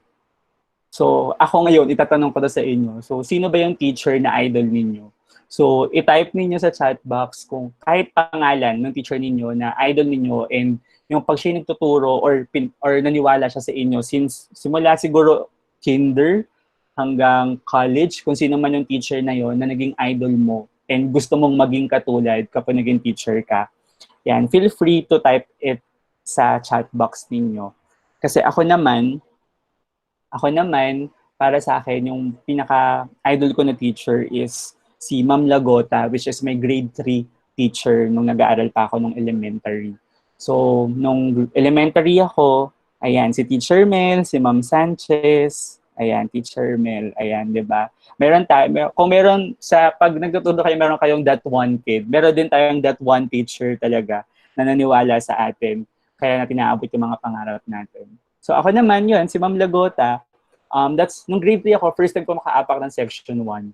S6: So, ako ngayon, itatanong ko to sa inyo. So, sino ba yung teacher na idol ninyo? So, i-type ninyo sa chat box kung kahit pangalan ng teacher ninyo na idol ninyo and yung pag siya nagtuturo or naniwala siya sa inyo since simula siguro kinder hanggang college, kung sino man yung teacher na yon na naging idol mo and gusto mong maging katulad kapag naging teacher ka. Yan, feel free to type it sa chat box ninyo. Kasi ako naman, para sa akin, yung pinaka-idol ko na teacher is si Ma'am Lagota, which is my grade 3 teacher nung nag-aaral pa ako nung elementary. So, nung elementary ako, ayan, si Teacher Mel, si Ma'am Sanchez, ayan, Teacher Mel, ayan, di ba? Kung meron pag nagtuturo kayo, meron kayong that one kid, meron din tayong that one teacher talaga na naniwala sa atin, kaya natin naabot yung mga pangarap natin. So ako naman yun, si Ma'am Lagota, nung grade 3 ako, first time ko makaapak ng section 1.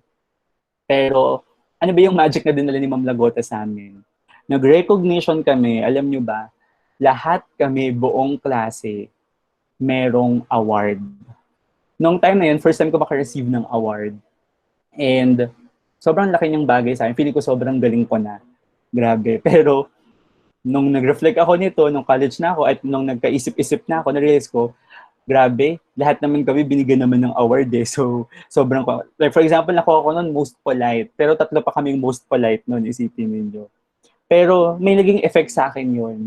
S6: Pero ano ba yung magic na dinala ni Ma'am Lagota sa amin? Nag-recognition kami, alam nyo ba, lahat kami buong klase merong award. Noong time na yun, first time ko maka-receive ng award. And sobrang laki niyang bagay sa akin. Feeling ko sobrang galing ko na. Grabe. Pero nung nag-reflect ako nito, nung college na ako, at nung nagkaisip-isip na ako, na-realize ko, grabe, lahat naman kami binigyan naman ng award eh. So, sobrang, like for example, nakuha ko nun most polite, pero tatlo pa kaming most polite nun, isipin ninyo. Pero may naging effect sa akin yun.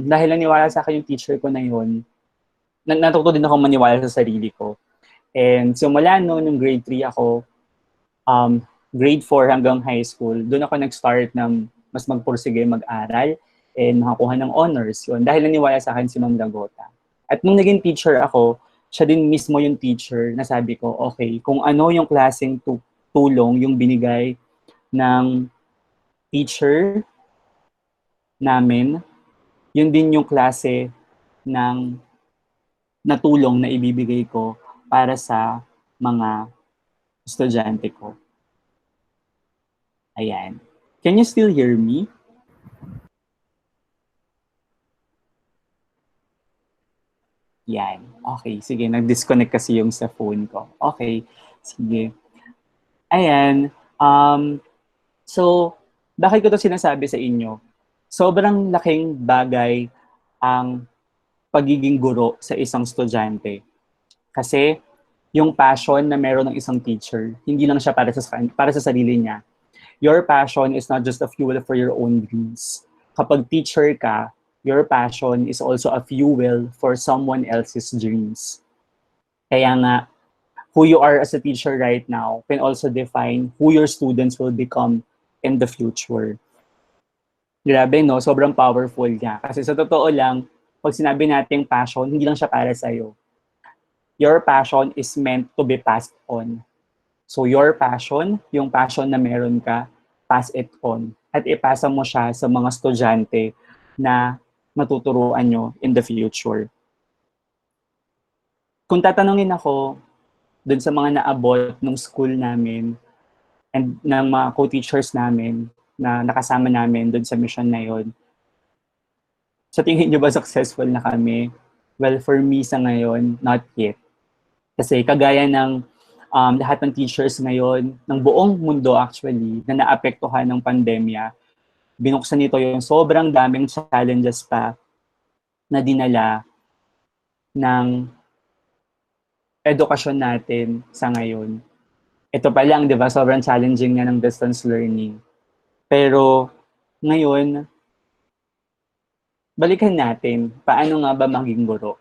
S6: Dahil naniwala sa akin yung teacher ko na yun, natuto din ako maniwala sa sarili ko. And simula no, nung grade 3 ako, grade 4 hanggang high school, doon ako nag-start ng mas magpursige mag-aral and makakuha ng honors. Yun, dahil naniwala sa akin si Ma'am Dagota. At nung naging teacher ako, siya din mismo yung teacher na sabi ko, okay, kung ano yung klaseng tulong yung binigay ng teacher namin, yun din yung klase ng natulong na ibibigay ko para sa mga estudyante ko. Ayan. Can you still hear me? Yan. Okay, sige. Nag-disconnect kasi yung sa phone ko. Okay, sige. Ayan. So, bakit ko to sinasabi sa inyo? Sobrang laking bagay ang pagiging guro sa isang estudyante. Kasi yung passion na meron ng isang teacher, hindi lang siya para sa sarili niya. Your passion is not just a fuel for your own dreams. Kapag teacher ka, your passion is also a fuel for someone else's dreams. Kaya nga, who you are as a teacher right now can also define who your students will become in the future. Grabe, no? Sobrang powerful niya. Kasi sa totoo lang, pag sinabi nating passion, hindi lang siya para sa'yo. Your passion is meant to be passed on. So your passion, yung passion na meron ka, pass it on. At ipasa mo siya sa mga estudyante na matuturuan nyo in the future. Kung tatanungin ako dun sa mga naabot ng school namin and ng mga co-teachers namin na nakasama namin dun sa mission na yon, sa tingin nyo ba successful na kami? Well, for me sa ngayon, not yet. Kasi kagaya ng lahat ng teachers ngayon, ng buong mundo actually, na naapektuhan ng pandemya, binuksan nito yung sobrang daming challenges pa na dinala ng edukasyon natin sa ngayon. Ito pa lang, di ba, sobrang challenging nga ng distance learning. Pero ngayon, balikan natin, paano nga ba maging guro?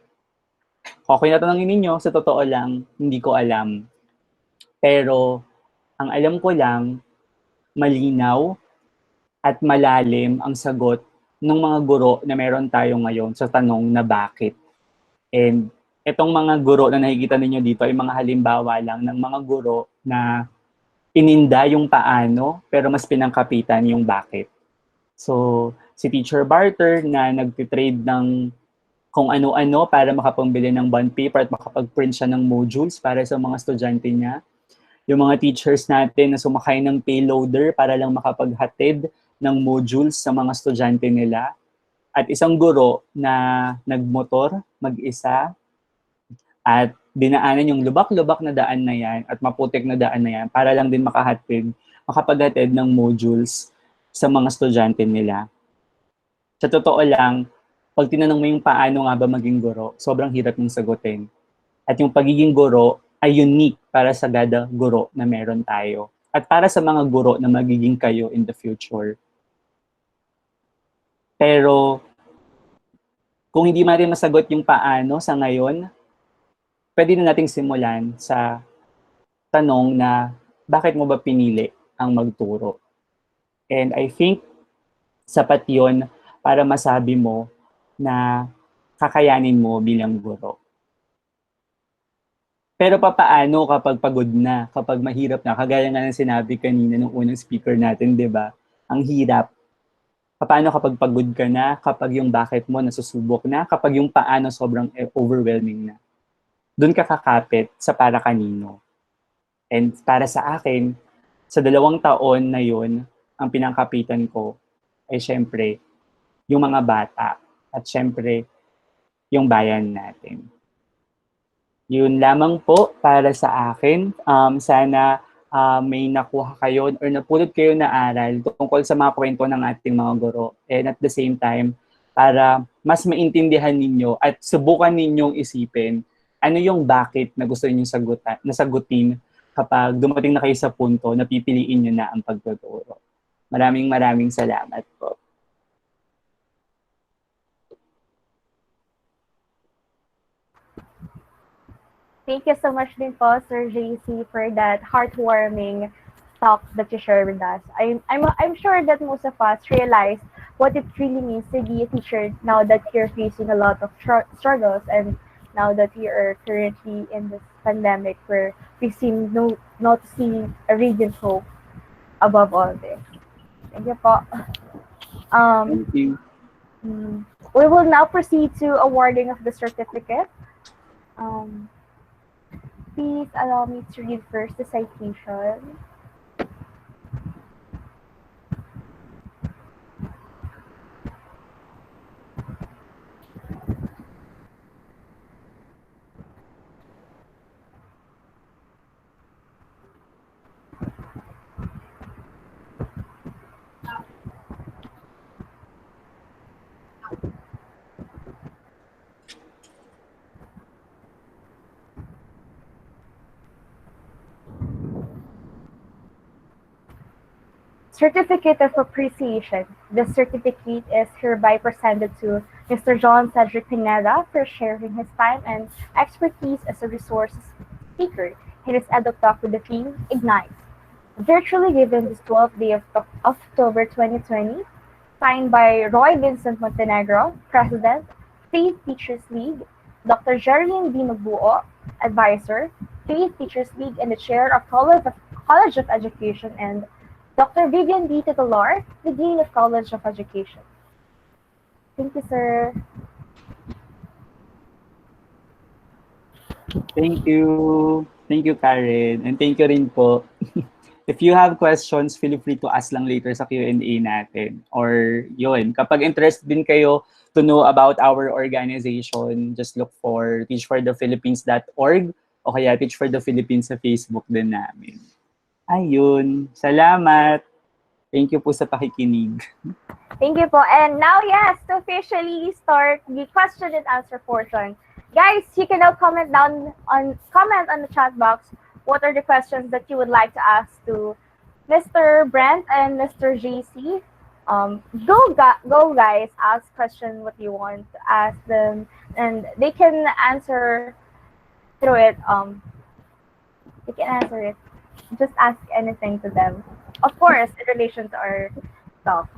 S6: Okay na tanongin ninyo, sa totoo lang, hindi ko alam. Pero ang alam ko lang, malinaw at malalim ang sagot ng mga guro na meron tayo ngayon sa tanong na bakit. And itong mga guro na nakikita ninyo dito ay mga halimbawa lang ng mga guro na ininda yung paano pero mas pinangkapitan yung bakit. So, si Teacher Barter na nagtitrade ng kung ano-ano para makapambili ng bond paper at makapag-print siya ng modules para sa mga estudyante niya. Yung mga teachers natin na sumakay ng payloader para lang makapaghatid ng modules sa mga estudyante nila. At isang guro na nagmotor mag-isa at dinaanan yung lubak-lubak na daan na yan at maputik na daan na yan para lang din makapaghatid ng modules sa mga estudyante nila. Sa totoo lang, pag tinanong mo yung paano nga ba maging guro, sobrang hirap yung sagutin. At yung pagiging guro ay unique para sa gada guro na meron tayo. At para sa mga guro na magiging kayo in the future. Pero, kung hindi natin masagot yung paano sa ngayon, pwede na nating simulan sa tanong na bakit mo ba pinili ang magturo? And I think sapat yun para masabi mo na kakayanin mo bilang guro. Pero papaano kapag pagod na, kapag mahirap na, kagaya nga ng sinabi kanina ng unang speaker natin, di ba? Ang hirap. Paano kapag pagod ka na, kapag yung bakit mo nasusubok na, kapag yung paano sobrang overwhelming na. Doon ka kakapit sa para kanino. And para sa akin, sa 2 taon na yun, ang pinangkapitan ko ay syempre yung mga bata at syempre yung bayan natin. Yun lamang po para sa akin. Sana may nakuha kayo or napulot kayo na aral tungkol sa mga kwento ng ating mga guro. And at the same time, para mas maintindihan ninyo at subukan ninyong isipin ano yung bakit na gusto ninyong nasagutin kapag dumating na kayo sa punto na pipiliin nyo na ang pagtuturo. Maraming salamat po.
S2: Thank you so much din po, Sir JC, for that heartwarming talk that you shared with us. I'm sure that most of us realize what it really means to be a teacher now that you're facing a lot of struggles, and now that we are currently in this pandemic where we seem not to see a radiant hope above all this. Thank you po.
S6: Thank you.
S2: We will now proceed to awarding of the certificate. Please allow me to read first the citation. Certificate of Appreciation. The certificate is hereby presented to Mr. John Cedric Pineda for sharing his time and expertise as a resource speaker in his Eductalk with the theme Ignite. Virtually given this 12th day of October 2020, signed by Roy Vincent Montenegro, President, Faith Teachers League, Dr. Jerryn B. Magbuo, Advisor, Faith Teachers League and the Chair of College of Education, and Dr. Vivian B. Titular, the Dean of College of Education. Thank you, sir.
S6: Thank you. Thank you, Karen. And thank you rin po. If you have questions, feel free to ask lang later sa Q&A natin. Or yun, kapag interested din kayo to know about our organization, just look for teachforthephilippines.org o kaya Teach for the Philippines sa Facebook din namin. Ayun. Salamat. Thank you po sa pakikinig.
S2: Thank you po. And now, yes, to officially start the question and answer portion. Guys, you can now comment on the chat box what are the questions that you would like to ask to Mr. Brent and Mr. JC. Go guys, ask question what you want to ask them, and they can answer through it. They can answer it. Just ask anything to them. Of course, in relation to our talk.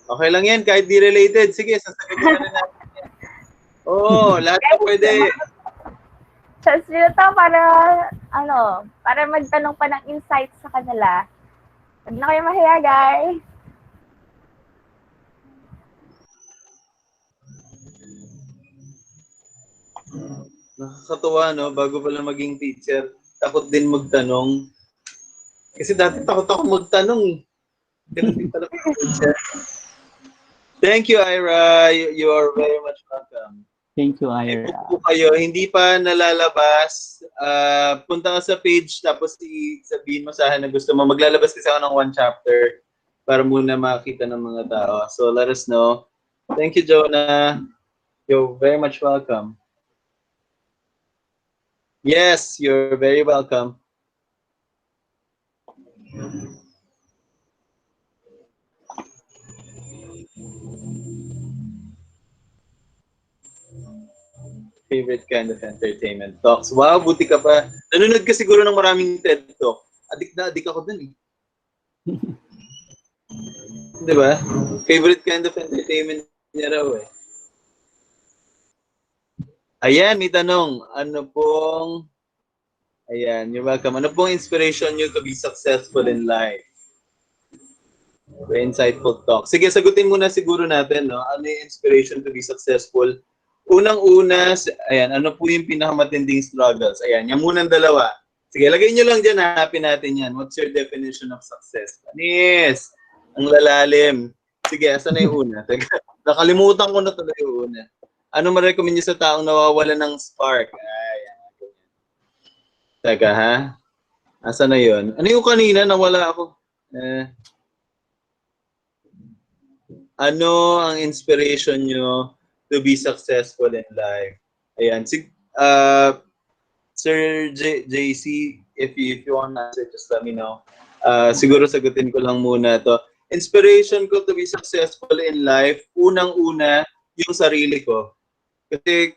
S4: Okay lang yan, kahit di related. Sige, sasagutin na rin natin yan. Oo, lahat na pwede.
S2: Chance nyo to para magtanong pa ng insights sa kanila. Huwag na kayo mahiya, guys.
S4: Nakakatuwa, no? Bago pala maging teacher, takot din magtanong. Kasi dati takot ako magtanong. Ganun din pala teacher. Thank you, Ira. You are very much welcome.
S6: Thank you, Ira.
S4: Kung kayo hindi pa nalalabas, punta ka sa page tapos sabihin mo sa akin na gusto mo. Maglalabas kasi ako ng 1 chapter para muna makita ng mga tao. So let us know. Thank you, Jonah. You're very much welcome. Yes, you're very welcome. Favorite kind of entertainment talks. Wow, buti ka pa. Nanonood ka siguro ng maraming TED Talk. Adik na adik ako dun eh. Di ba? Favorite kind of entertainment niya raw eh. Ayan, may tanong. Ayan, you're welcome. Ano pong inspiration you to be successful in life? Very insightful talk. Sige, sagutin muna siguro natin, no? Ano yung inspiration to be successful Unang-una, ayan, ano po yung pinakamatinding struggles? Ayan, yung munang dalawa. Sige, lagay nyo lang dyan, hanapin natin yan. What's your definition of success? Panis! Ang lalalim. Sige, asan na yung una? Teka, nakalimutan ko na tuloy yung una. Ano ma-recommend nyo sa taong nawawala ng spark? Ayan. Teka, ha? Asan na yun? Ano yung kanina? Nawala ako. Ano ang inspiration nyo to be successful in life? Ayan. Sir JC, if you want to answer, just let me know. Siguro sagutin ko lang muna to. Inspiration ko to be successful in life, unang-una, yung sarili ko. Kasi,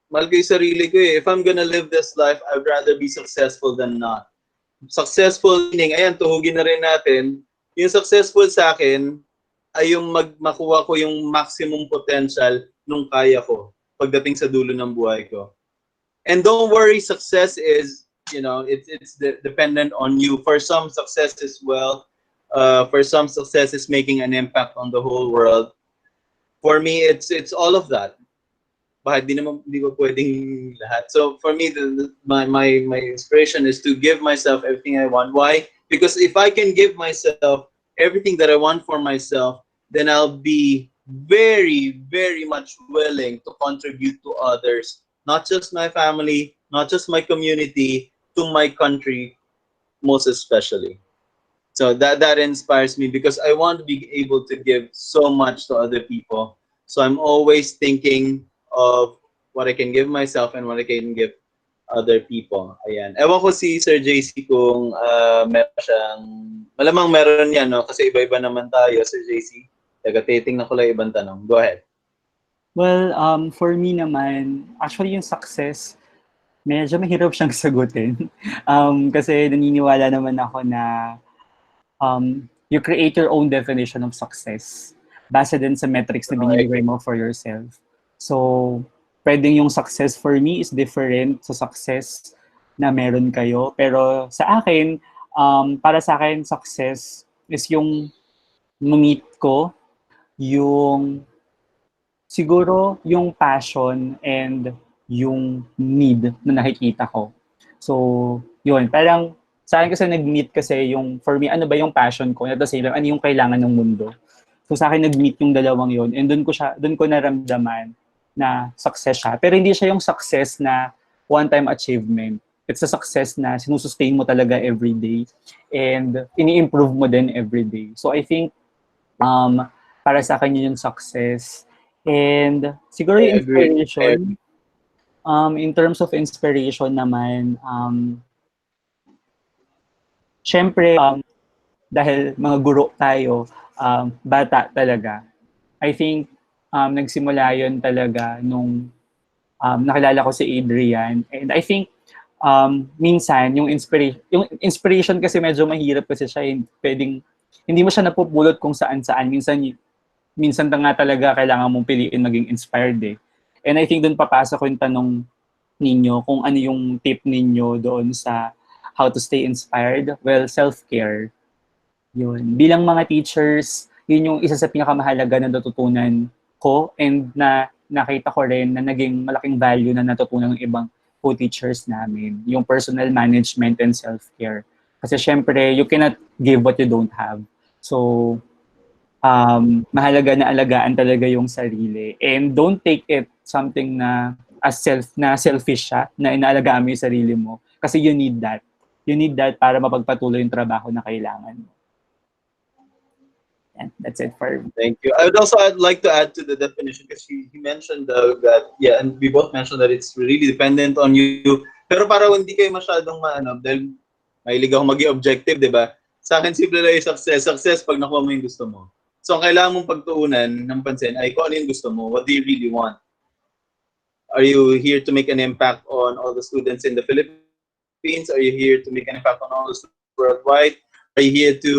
S4: mahal ko yung sarili ko eh. If I'm gonna live this life, I'd rather be successful than not. Successful meaning, ayan, tuhugin na rin natin. Yung successful sa akin, ay yung makuha ko yung maximum potential nung kaya ko pagdating sa dulo ng buhay ko. And don't worry, success is, it's dependent on you. For some, success is wealth. For some, success is making an impact on the whole world. For me, it's all of that. Bakit di ko pwedeng lahat. So for me, my inspiration is to give myself everything I want. Why? Because if I can give myself everything that I want for myself, then I'll be very, very much willing to contribute to others. Not just my family, not just my community, to my country, most especially. So that inspires me because I want to be able to give so much to other people. So I'm always thinking of what I can give myself and what I can give other people. Ayan. Ewan ko si Sir JC kung meron siyang, malamang meron yan, no? Kasi iba-iba naman tayo, Sir JC. Titingnan ko lang ibang tanong. Go ahead.
S6: Well, for me naman, actually yung success, medyo mahirap siyang sagutin. Kasi naniniwala naman ako na you create your own definition of success base din sa metrics na binibigay mo for yourself. So, pwedeng yung success for me is different sa success na meron kayo. Pero sa akin, para sa akin, success is yung meet ko, yung siguro yung passion and yung need na nakikita ko. So, yun. Parang sa akin kasi nag-meet kasi yung, for me, ano ba yung passion ko? At the same time, ano yung kailangan ng mundo? So sa akin nag-meet yung dalawang yun. And doon ko naramdaman na success siya. Pero hindi siya yung success na one-time achievement. It's a success na sinusustain mo talaga every day. And ini-improve mo din every day. So I think, para sa akin yun yung success. And siguro yung inspiration, in terms of inspiration naman, syempre, dahil mga guro tayo, bata talaga, I think nagsimula yun talaga nung nakilala ko si Adrian. And I think minsan yung inspiration kasi medyo mahirap kasi siya, hindi mo siya napupulot kung saan-saan. Minsan nga talaga kailangan mong piliin maging inspired eh. And I think doon papasok yung tanong ninyo kung ano yung tip ninyo doon sa how to stay inspired. Well, self-care. Yun. Bilang mga teachers, yun yung isa sa pinakamahalaga na natutunan ko and na nakita ko rin na naging malaking value na natutunan ng ibang co-teachers namin. Yung personal management and self-care. Kasi syempre, you cannot give what you don't have. So, mahalaga na alagaan talaga yung sarili. And don't take it something na selfish siya, na inaalagaan mo yung sarili mo. Kasi you need that. You need that para mapagpatuloy yung trabaho na kailangan mo. And that's it for me.
S4: Thank you. I would also like to add to the definition because he mentioned that, yeah, and we both mentioned that it's really dependent on you. Pero para hindi kayo masyadong dahil mahilig ako maging objective, di ba? Sa akin, simple lang yung success. Success pag nakuha mo yung gusto mo. So, ang kailangan mong pagtuunan ng pansin ay kung ano yung gusto mo. What do you really want? Are you here to make an impact on all the students in the Philippines? Are you here to make an impact on all the students worldwide? Are you here to,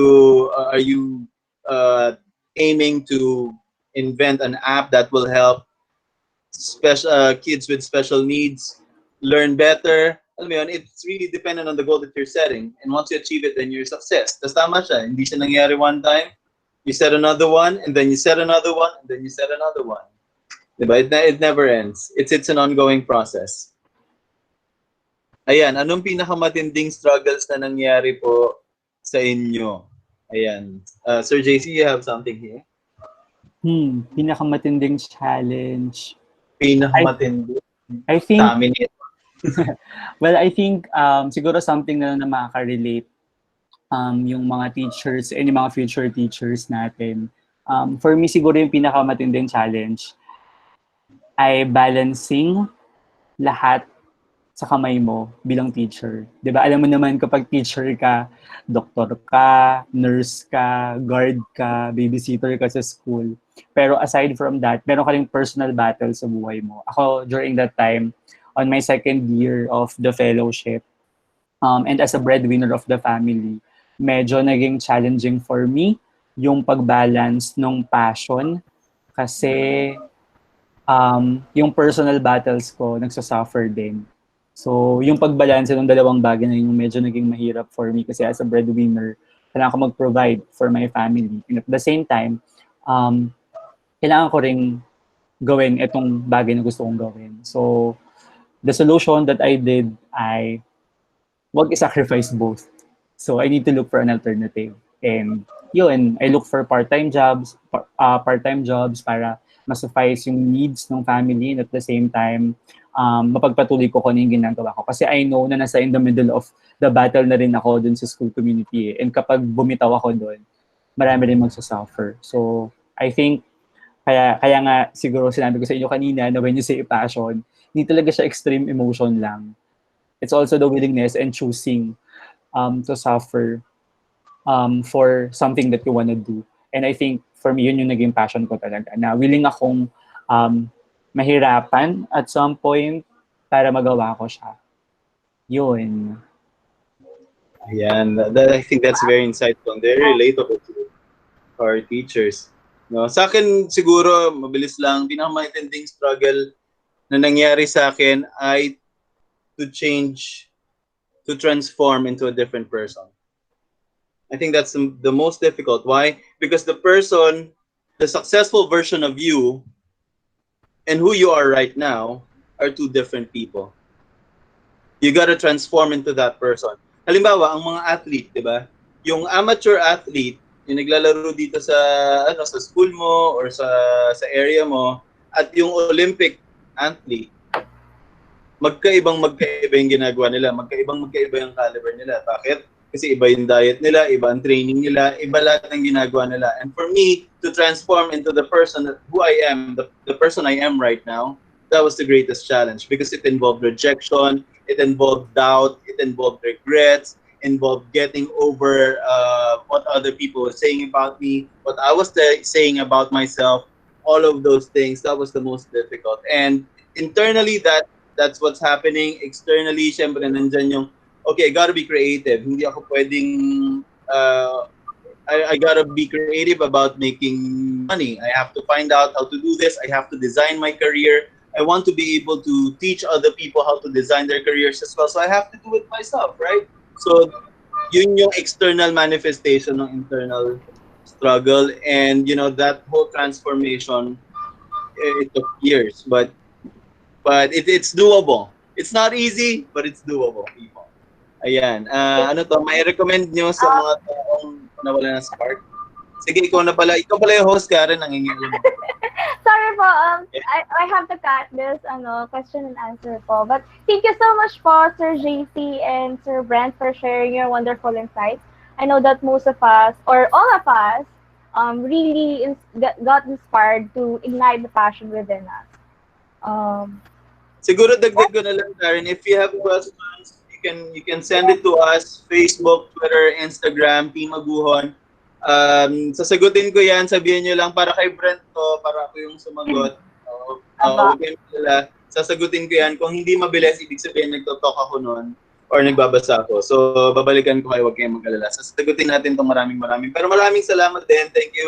S4: are you aiming to invent an app that will help kids with special needs learn better? Alam mo yun, it's really dependent on the goal that you're setting. And once you achieve it, then you're success. Tas tama siya. Hindi siya nangyari one time. You set another one, and then you set another one, and then you set another one. Diba? It never ends. It's an ongoing process. Ayan, anong pinakamatinding struggles na nangyari po sa inyo? Ayan. Sir JC, you have something here?
S6: Pinakamatinding challenge.
S4: Pinakamatindi.
S6: I think,
S4: Sa amin ito.
S6: well, I think siguro something na makaka-relate yung mga teachers and yung mga future teachers natin. For me, siguro yung pinakamatinding challenge ay balancing lahat sa kamay mo bilang teacher. 'Di ba? Alam mo naman kapag teacher ka, doktor ka, nurse ka, guard ka, babysitter ka sa school. Pero aside from that, meron ka ring personal battle sa buhay mo. Ako, during that time, on my second year of the fellowship, and as a breadwinner of the family, medyo naging challenging for me yung pag-balance ng passion kasi yung personal battles ko nagsasuffer din. So, yung pagbalanse ng dalawang bagay na yung medyo naging mahirap for me kasi as a breadwinner, kailangan ko mag-provide for my family. And at the same time, kailangan ko ring gawin itong bagay na gusto kong gawin. So, the solution that I did ay wag i-sacrifice both. So, I need to look for an alternative. And yun, I look for part-time jobs para ma-suffice yung needs ng family and at the same time, mapagpatuloy ko kung ano yung ginagawa ko. Kasi I know na nasa in the middle of the battle na rin ako dun sa school community. And kapag bumitaw ako dun, marami rin magsasuffer. So, I think, kaya nga siguro sinabi ko sa inyo kanina na when you say passion, hindi talaga siya extreme emotion lang. It's also the willingness and choosing to suffer for something that you wanna do. And I think for me, yun yung naging passion ko talaga. Na willing akong mahirapan at some point para magawa ko siya. Yun.
S4: Ayan. I think that's very insightful and very relatable to our teachers. No, sa akin siguro mabilis lang, pinakamatinding struggle na nangyari sa akin ay to transform into a different person. I think that's the most difficult. Why? Because the successful version of you and who you are right now are two different people. You gotta transform into that person. Halimbawa, ang mga athlete, di ba? Yung amateur athlete, yung naglalaro dito sa sa school mo or sa area mo, at yung Olympic athlete, magkaiba yung ginagawa nila, magkaiba yung caliber nila. Bakit? Kasi iba yung diet nila, iba ang training nila, iba lahat ng ginagawa nila. And for me to transform into the person who I am, the person I am right now, that was the greatest challenge because it involved rejection, it involved doubt, it involved regrets, involved getting over what other people were saying about me, what I was saying about myself, all of those things. That was the most difficult. And internally, that's what's happening. Externally, syempre nandyan yung, okay, I gotta be creative. Hindi ako pwedeng, I gotta be creative about making money. I have to find out how to do this. I have to design my career. I want to be able to teach other people how to design their careers as well. So I have to do it myself, right? So yun yung external manifestation ng internal struggle. And, that whole transformation, it took years. But it's doable. It's not easy, but it's doable, people. Ayan. May recommend nyo sa mga taong nawala ng spark? Sige, ikaw pala yung host, Karen, nanginginig.
S2: Sorry po, I have to cut this question and answer po. But thank you so much po, Sir JC and Sir Brent, for sharing your wonderful insights. I know that most of us, or all of us, really got inspired to ignite the passion within us.
S4: Siguro dagdag ko na lang, Karen, if you have questions, you can send it to us, Facebook, Twitter, Instagram, Team Aguhon. Sasagutin ko yan, sabihin nyo lang para kay Brent to, para ako yung sumagot. Huwag kayong malala. Sasagutin ko yan. Kung hindi mabilis, ibig sabihin nagtotalk ako noon or nagbabasa ako. So, babalikan ko kayo, huwag kayong mag-alala. Sasagutin natin itong maraming. Pero maraming salamat din. Thank you.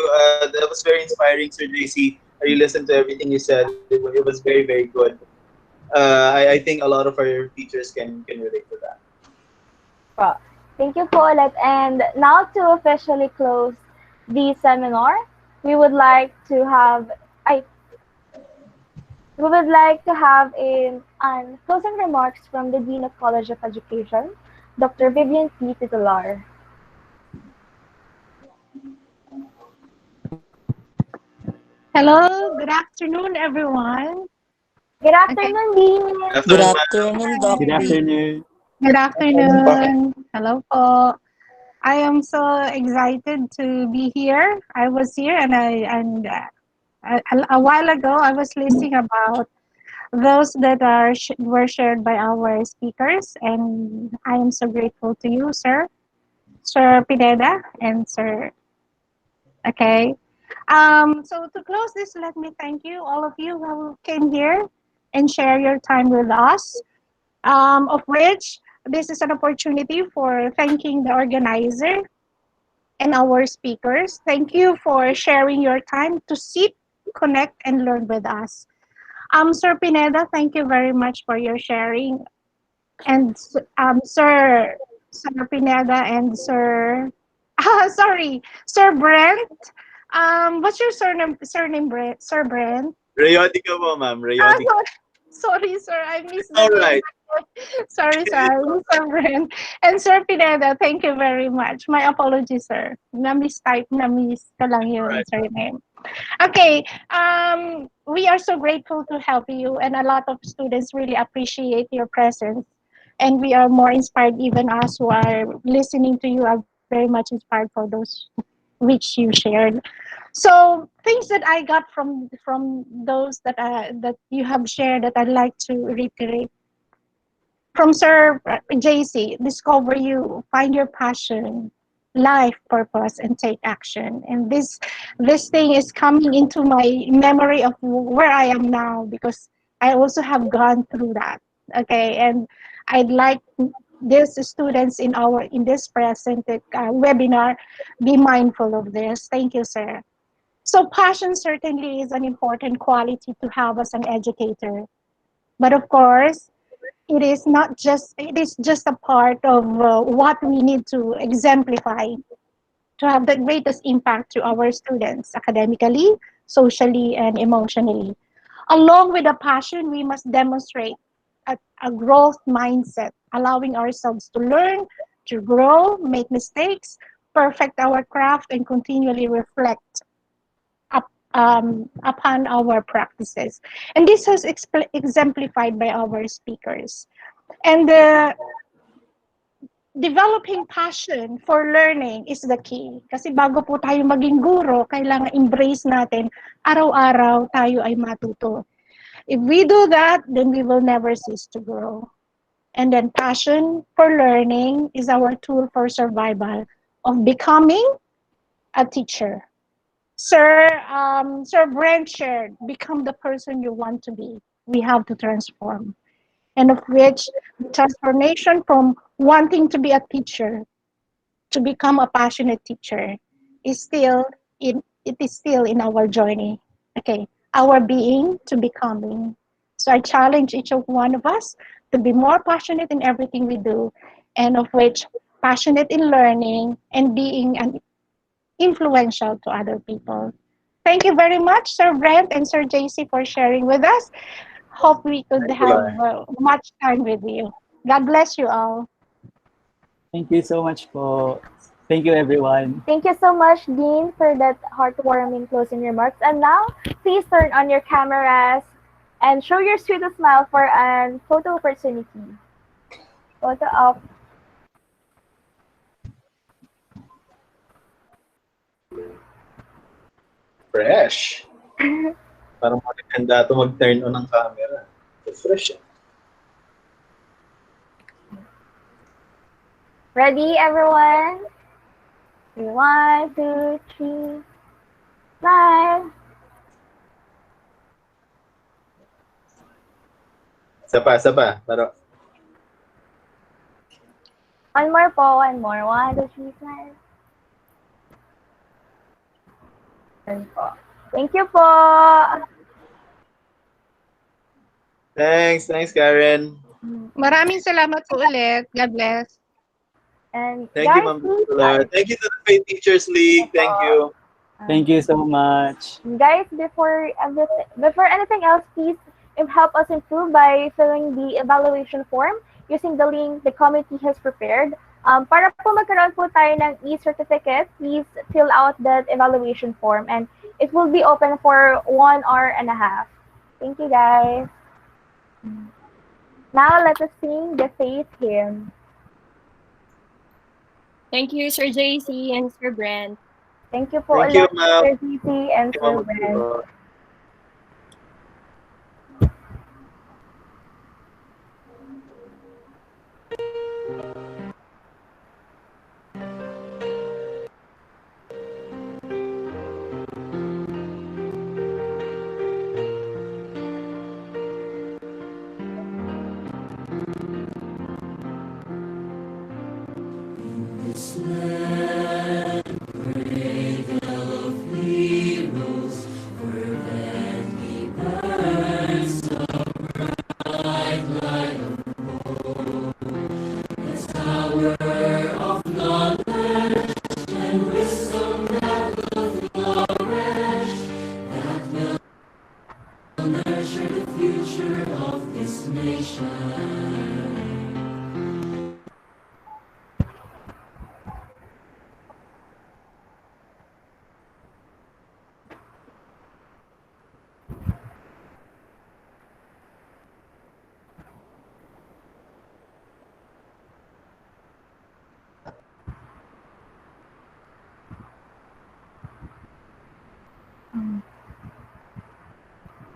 S4: That was very inspiring, Sir JC. I listened to everything you said. It was very, very good. I think a lot of our teachers can relate to that.
S2: Thank you po ulit. And now to officially close the seminar, we would like to have We would like to have closing remarks from the Dean of College of Education, Dr. Vivian P. Titular.
S11: Hello, good afternoon, everyone.
S2: Good
S11: Okay,
S2: afternoon, Dean.
S12: Good
S4: Afternoon, ma'am.
S12: afternoon, Doc
S6: Good
S12: B.
S6: afternoon.
S11: good
S12: Afternoon po.
S11: afternoon. Hello po. I am so excited to be here. I was here a while ago I was listening about those that were shared by our speakers, and I am so grateful to you, Sir Pineda, and Sir. Okay. So to close this, let me thank you, all of you who came here and share your time with us. Of which this is an opportunity for thanking the organizer and our speakers. Thank you for sharing your time to sit, connect, and learn with us. Sir Pineda, thank you very much for your sharing. And Sir Pineda and Sir, sorry, Sir Brent. What's your surname, Brent? Sir Brent?
S4: Periodica po, ma'am.
S11: Ah,
S4: Periodica.
S11: sorry, sir. I missed the
S4: All
S11: name.
S4: right.
S11: Sorry, Sir Brent. And Sir Pineda, thank you very much. My apologies, sir. Na-miss ko lang
S4: All
S11: yung
S4: right.
S11: surname. Okay, we are so grateful to help you, and a lot of students really appreciate your presence. And we are more inspired, even us who are listening to you are very much inspired for those which you shared. So things that I got from those that you have shared that I'd like to reiterate from Sir JC, discover you, find your passion, life purpose, and take action. And this thing is coming into my memory of where I am now because I also have gone through that. Okay, and I'd like these students in this present webinar be mindful of this. Thank you, sir. So passion certainly is an important quality to have as an educator. But of course, it is just a part of what we need to exemplify to have the greatest impact to our students academically, socially, and emotionally. Along with the passion, we must demonstrate a growth mindset, allowing ourselves to learn, to grow, make mistakes, perfect our craft, and continually reflect upon our practices. And this was exemplified by our speakers. And developing passion for learning is the key. Kasi bago po tayo maging guro, kailangan embrace natin araw-araw tayo ay matuto. If we do that, then we will never cease to grow. And then passion for learning is our tool for survival of becoming a teacher. Sir Brent shared, become the person you want to be. We have to transform. And of which transformation from wanting to be a teacher to become a passionate teacher is still it is still in our journey. Okay, our being to becoming. So I challenge each of one of us to be more passionate in everything we do, and of which passionate in learning and being an influential to other people. Thank you very much, Sir Brent and Sir JC, for sharing with us. Hope we could
S4: Thank you,
S11: have
S4: Lai.
S11: much time with you. God bless you all.
S6: Thank you so much po. Thank you, everyone.
S2: Thank you so much, Dean, for that heartwarming closing remarks. And now, please turn on your cameras and show your sweetest smile for a photo opportunity. Photo op.
S4: Fresh. Parang maganda ito mag-turn on ng camera. Fresh.
S2: Ready, everyone? 1, 2, 3, smile.
S4: Isa pa. Pero,
S2: One more po, one more. 1, 2, 3, smile. Yan po. Thank you po.
S4: thanks, Karen.
S11: Maraming salamat po ulit. God bless.
S2: And
S4: Thank you,
S2: guys,
S4: Ma'am
S2: please,
S4: Titular. Thank you to the Faith Teachers League. Thank you.
S6: Thank you so much.
S2: guys, before anything else, please, help us improve by filling the evaluation form using the link the committee has prepared. Para po magkaroon po tayo ng e-certificate, please fill out that evaluation form and it will be open for 1 hour and a half. Thank you, guys. Now let us sing the faith hymn.
S1: Thank you, Sir JC and Sir Brent.
S2: Thank you po
S4: Thank you,
S2: ulit,
S4: ma'am.
S2: Sir GC and Sir Brent.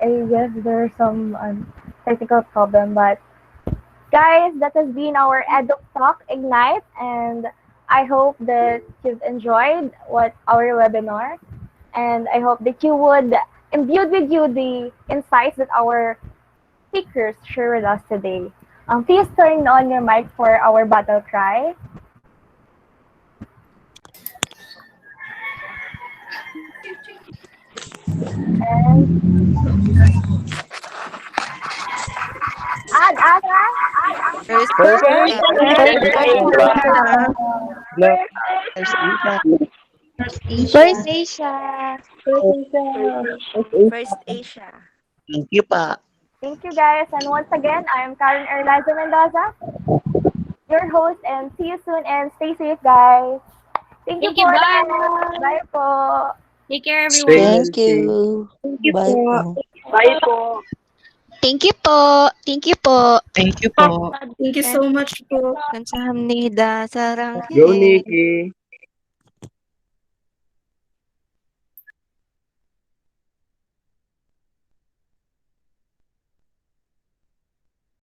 S2: I guess there's some technical problem, but guys, that has been our Eductalk Ignite, and I hope that you've enjoyed what our webinar, and I hope that you would imbue with you the insights that our speakers share with us today. Please turn on your mic for our battle cry. And
S12: First,
S13: First Asia.
S12: First Asia.
S14: Thank you pa.
S2: Thank you, guys. And once again, I am Karen Erlaza Mendoza, your host, and see you soon and stay safe, guys. Thank you
S1: Thank you,
S2: for
S1: bye.
S2: that. Bye po.
S1: Take care, everyone.
S14: Thank you. Bye po.
S7: Bye po.
S3: Thank you po. Thank you po.
S14: Thank you po.
S13: Thank you so much po.
S12: Kamsahamnida. Sarang
S10: Go, Nikki.